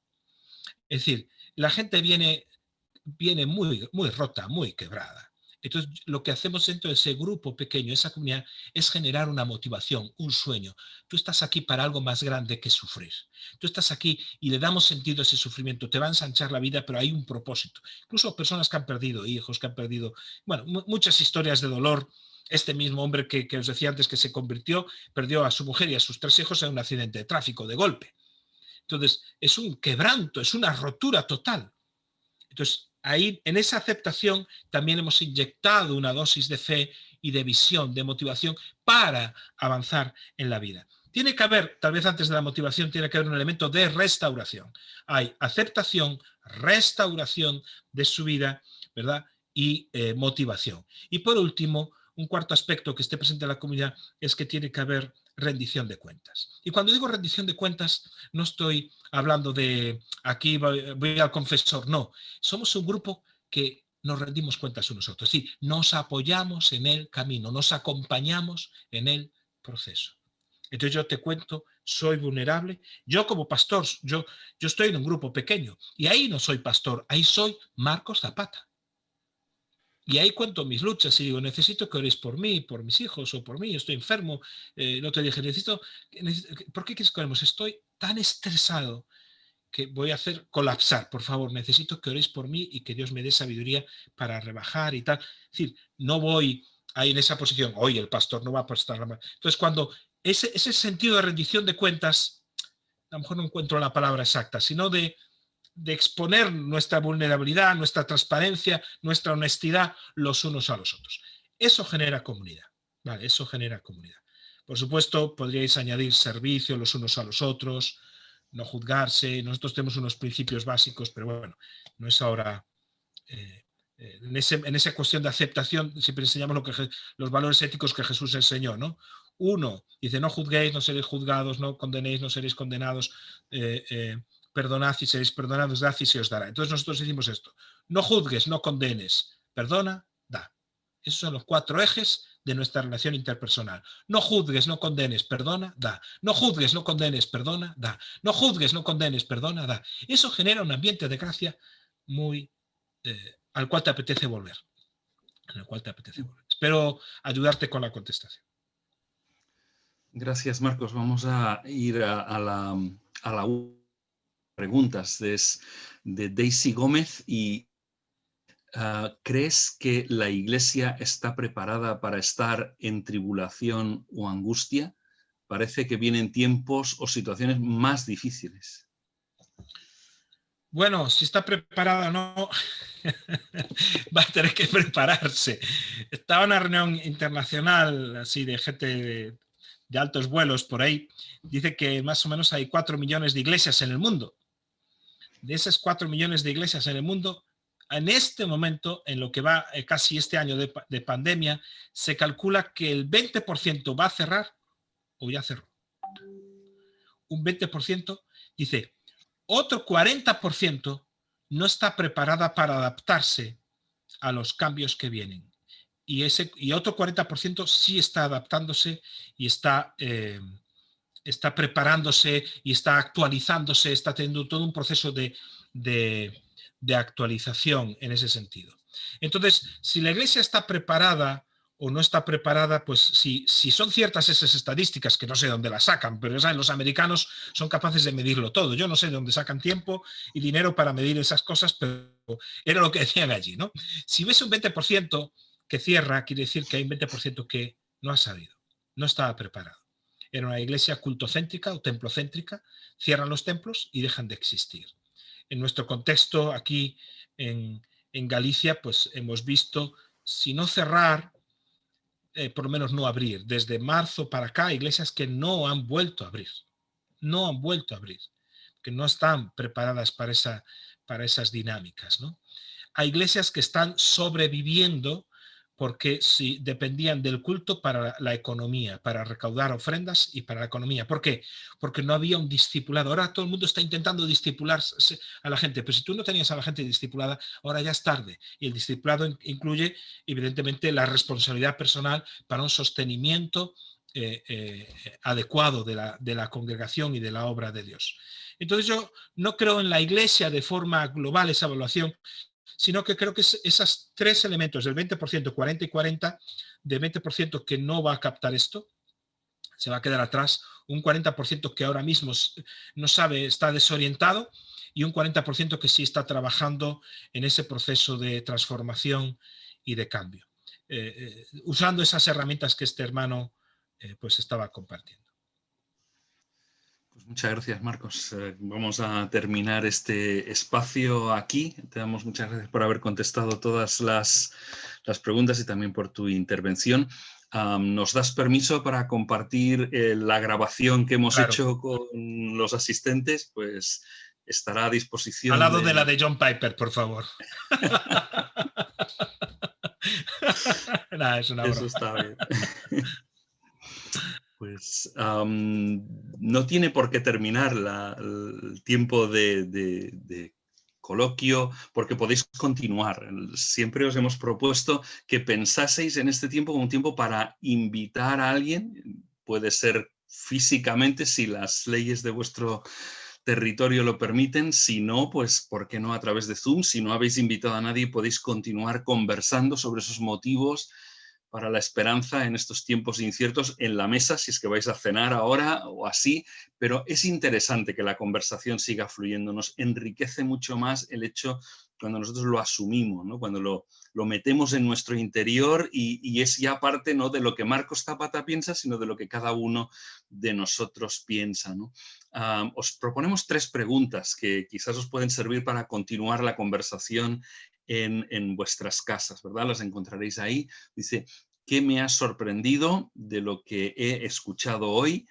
[SPEAKER 2] Es decir, la gente viene muy, muy rota, muy quebrada. Entonces, lo que hacemos dentro de ese grupo pequeño, esa comunidad, es generar una motivación, un sueño. Tú estás aquí para algo más grande que sufrir. Tú estás aquí y le damos sentido a ese sufrimiento. Te va a ensanchar la vida, pero hay un propósito. Incluso personas que han perdido hijos, que han perdido, bueno, muchas historias de dolor. Este mismo hombre que os decía antes que se convirtió, perdió a su mujer y a sus 3 hijos en un accidente de tráfico, de golpe. Entonces, es un quebranto, es una rotura total. Entonces, ahí, en esa aceptación, también hemos inyectado una dosis de fe y de visión, de motivación para avanzar en la vida. Tiene que haber, tal vez antes de la motivación, tiene que haber un elemento de restauración. Hay aceptación, restauración de su vida, ¿verdad? Y motivación. Y por último, un cuarto aspecto que esté presente en la comunidad es que tiene que haber rendición de cuentas. Y cuando digo rendición de cuentas, no estoy hablando de aquí voy al confesor, no. Somos un grupo que nos rendimos cuentas unos a otros. Sí, nos apoyamos en el camino, nos acompañamos en el proceso. Entonces yo te cuento, soy vulnerable. Yo como pastor, yo estoy en un grupo pequeño y ahí no soy pastor, ahí soy Marcos Zapata. Y ahí cuento mis luchas y digo, necesito que oréis por mí, por mis hijos o por mí, estoy enfermo. No te dije, ¿por qué quieres que oremos? Estoy tan estresado que voy a hacer colapsar. Por favor, necesito que oréis por mí y que Dios me dé sabiduría para rebajar y tal. Es decir, no voy ahí en esa posición, hoy el pastor no va a prestar la mano. Entonces, cuando ese sentido de rendición de cuentas, a lo mejor no encuentro la palabra exacta, sino de exponer nuestra vulnerabilidad, nuestra transparencia, nuestra honestidad los unos a los otros. Eso genera comunidad, ¿vale? Eso genera comunidad. Por supuesto, podríais añadir servicio los unos a los otros, no juzgarse. Nosotros tenemos unos principios básicos, pero bueno, no es ahora... en esa cuestión de aceptación siempre enseñamos los valores éticos que Jesús enseñó, ¿no? Uno, dice, no juzguéis, no seréis juzgados, no condenéis, no seréis condenados, perdonad y seréis perdonados, dad y se os dará. Entonces nosotros decimos esto, no juzgues, no condenes, perdona, da. Esos son los 4 ejes de nuestra relación interpersonal. No juzgues, no condenes, perdona, da. No juzgues, no condenes, perdona, da. No juzgues, no condenes, perdona, da. Eso genera un ambiente de gracia muy... al cual te apetece volver. Espero ayudarte con la contestación.
[SPEAKER 1] Gracias, Marcos. Vamos a ir a la preguntas de Daisy Gómez. Y ¿crees que la Iglesia está preparada para estar en tribulación o angustia? Parece que vienen tiempos o situaciones más difíciles.
[SPEAKER 2] Bueno, si está preparada o no, va a tener que prepararse. Estaba en una reunión internacional así de gente de altos vuelos por ahí. Dice que más o menos hay 4 millones de iglesias en el mundo. De esas 4 millones de iglesias en el mundo, en este momento, en lo que va casi este año de pandemia, se calcula que el 20% va a cerrar o ya cerró. Un 20% dice... Otro 40% no está preparada para adaptarse a los cambios que vienen. Y otro 40% sí está adaptándose y está preparándose y está actualizándose, está teniendo todo un proceso de actualización en ese sentido. Entonces, si la Iglesia está preparada o no está preparada, pues si son ciertas esas estadísticas, que no sé de dónde las sacan, pero ya saben, los americanos son capaces de medirlo todo. Yo no sé de dónde sacan tiempo y dinero para medir esas cosas, pero era lo que decían allí, ¿no? Si ves un 20% que cierra, quiere decir que hay un 20% que no ha sabido, no estaba preparado. Era una iglesia cultocéntrica o templocéntrica, cierran los templos y dejan de existir. En nuestro contexto aquí en Galicia, pues hemos visto, si no cerrar, por lo menos no abrir. Desde marzo para acá, iglesias que no han vuelto a abrir. No han vuelto a abrir, que no están preparadas para esas dinámicas, ¿no? Hay iglesias que están sobreviviendo porque sí, dependían del culto para la economía, para recaudar ofrendas y para la economía. ¿Por qué? Porque no había un discipulado. Ahora todo el mundo está intentando discipularse a la gente, pero si tú no tenías a la gente discipulada, ahora ya es tarde. Y el discipulado incluye, evidentemente, la responsabilidad personal para un sostenimiento adecuado de la congregación y de la obra de Dios. Entonces yo no creo en la iglesia de forma global esa evaluación, sino que creo que esos 3 elementos, del 20%, 40 y 40, de 20% que no va a captar esto, se va a quedar atrás, un 40% que ahora mismo no sabe, está desorientado, y un 40% que sí está trabajando en ese proceso de transformación y de cambio, usando esas herramientas que este hermano pues estaba compartiendo.
[SPEAKER 1] Pues muchas gracias, Marcos. Vamos a terminar este espacio aquí. Te damos muchas gracias por haber contestado todas las preguntas y también por tu intervención. ¿Nos das permiso para compartir la grabación que hemos hecho con los asistentes? Pues estará a disposición.
[SPEAKER 2] Al lado de la de John Piper, por favor. Nah, es una broma.
[SPEAKER 1] Eso está bien. Pues no tiene por qué terminar el tiempo de coloquio, porque podéis continuar. Siempre os hemos propuesto que pensaseis en este tiempo como un tiempo para invitar a alguien, puede ser físicamente si las leyes de vuestro territorio lo permiten, si no, pues ¿por qué no a través de Zoom? Si no habéis invitado a nadie, podéis continuar conversando sobre esos motivos para la esperanza en estos tiempos inciertos en la mesa, si es que vais a cenar ahora o así, pero es interesante que la conversación siga fluyendo, nos enriquece mucho más el hecho cuando nosotros lo asumimos, ¿no? Cuando lo metemos en nuestro interior y es ya parte no de lo que Marcos Zapata piensa, sino de lo que cada uno de nosotros piensa, ¿no? Os proponemos 3 preguntas que quizás os pueden servir para continuar la conversación en vuestras casas, ¿verdad? Las encontraréis ahí. Dice, ¿qué me ha sorprendido de lo que he escuchado hoy?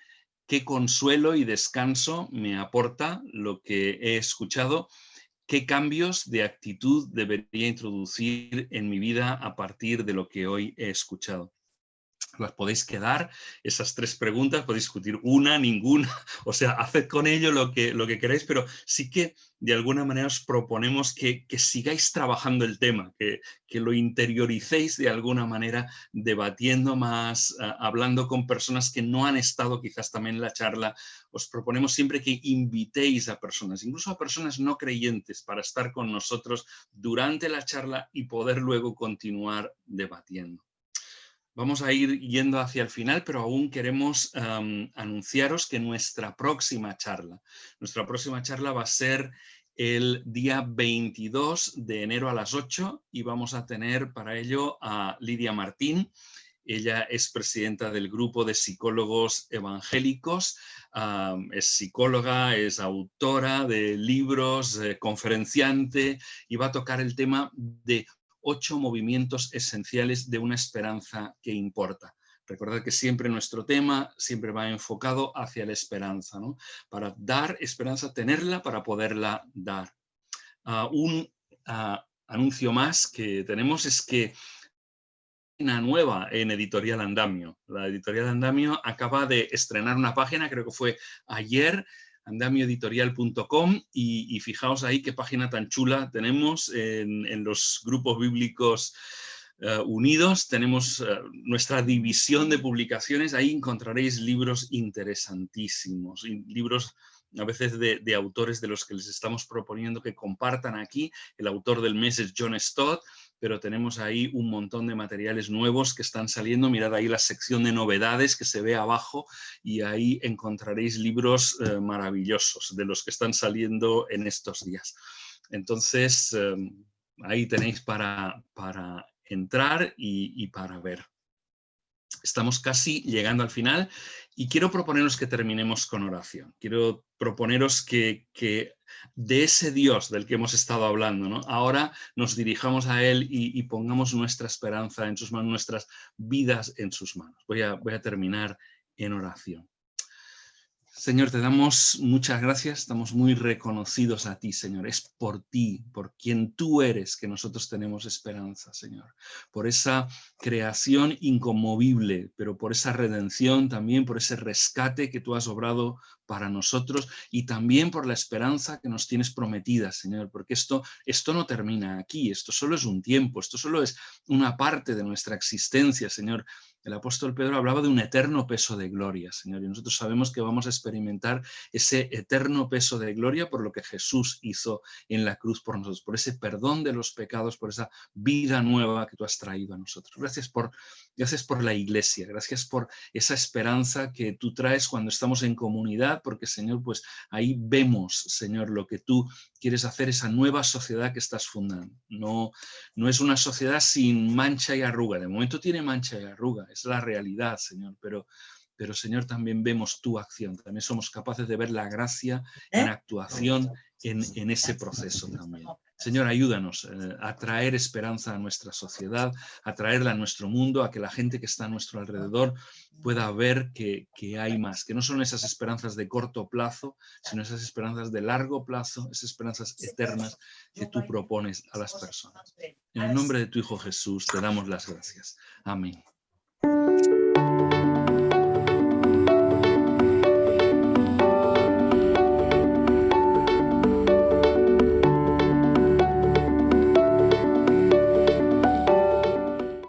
[SPEAKER 1] qué consuelo y descanso me aporta lo que he escuchado, qué cambios de actitud debería introducir en mi vida a partir de lo que hoy he escuchado. Las podéis quedar, esas 3 preguntas, podéis discutir una, ninguna, o sea, haced con ello lo que queráis, pero sí que de alguna manera os proponemos que sigáis trabajando el tema, que lo interioricéis de alguna manera, debatiendo más, hablando con personas que no han estado quizás también en la charla. Os proponemos siempre que invitéis a personas, incluso a personas no creyentes, para estar con nosotros durante la charla y poder luego continuar debatiendo. Vamos a ir yendo hacia el final, pero aún queremos anunciaros que nuestra próxima charla va a ser el día 22 de enero a las 8 y vamos a tener para ello a Lidia Martín. Ella es presidenta del grupo de psicólogos evangélicos, es psicóloga, es autora de libros, conferenciante, y va a tocar el tema de 8 movimientos esenciales de una esperanza que importa. Recordad que siempre nuestro tema siempre va enfocado hacia la esperanza, ¿no? Para dar esperanza, tenerla para poderla dar. Un anuncio más que tenemos es que una nueva en Editorial Andamio. La Editorial Andamio acaba de estrenar una página, creo que fue ayer, andamioeditorial.com, y fijaos ahí qué página tan chula tenemos en los grupos bíblicos unidos. Tenemos nuestra división de publicaciones, ahí encontraréis libros interesantísimos, libros a veces de autores de los que les estamos proponiendo que compartan aquí. El autor del mes es John Stott, pero tenemos ahí un montón de materiales nuevos que están saliendo. Mirad ahí la sección de novedades que se ve abajo y ahí encontraréis libros maravillosos de los que están saliendo en estos días. Entonces, ahí tenéis para entrar y para ver. Estamos casi llegando al final y quiero proponeros que terminemos con oración. Quiero proponeros que de ese Dios del que hemos estado hablando, ¿no? Ahora nos dirijamos a Él y pongamos nuestra esperanza en sus manos, nuestras vidas en sus manos. Voy a terminar en oración. Señor, te damos muchas gracias, estamos muy reconocidos a ti, Señor. Es por ti, por quien tú eres, que nosotros tenemos esperanza, Señor. Por esa creación inconmovible, pero por esa redención también, por ese rescate que tú has obrado para nosotros y también por la esperanza que nos tienes prometida, Señor, porque esto no termina aquí, esto solo es un tiempo, esto solo es una parte de nuestra existencia, Señor. El apóstol Pedro hablaba de un eterno peso de gloria, Señor, y nosotros sabemos que vamos a experimentar ese eterno peso de gloria por lo que Jesús hizo en la cruz por nosotros, por ese perdón de los pecados, por esa vida nueva que tú has traído a nosotros. Gracias por la iglesia, gracias por esa esperanza que tú traes cuando estamos en comunidad, porque, Señor, pues ahí vemos, Señor, lo que tú quieres hacer, esa nueva sociedad que estás fundando. No es una sociedad sin mancha y arruga, de momento tiene mancha y arruga, es la realidad, Señor, pero Señor, también vemos tu acción, también somos capaces de ver la gracia en actuación en ese proceso también. Señor, ayúdanos a traer esperanza a nuestra sociedad, a traerla a nuestro mundo, a que la gente que está a nuestro alrededor pueda ver que hay más, que no son esas esperanzas de corto plazo, sino esas esperanzas de largo plazo, esas esperanzas eternas que tú propones a las personas. En el nombre de tu Hijo Jesús te damos las gracias. Amén.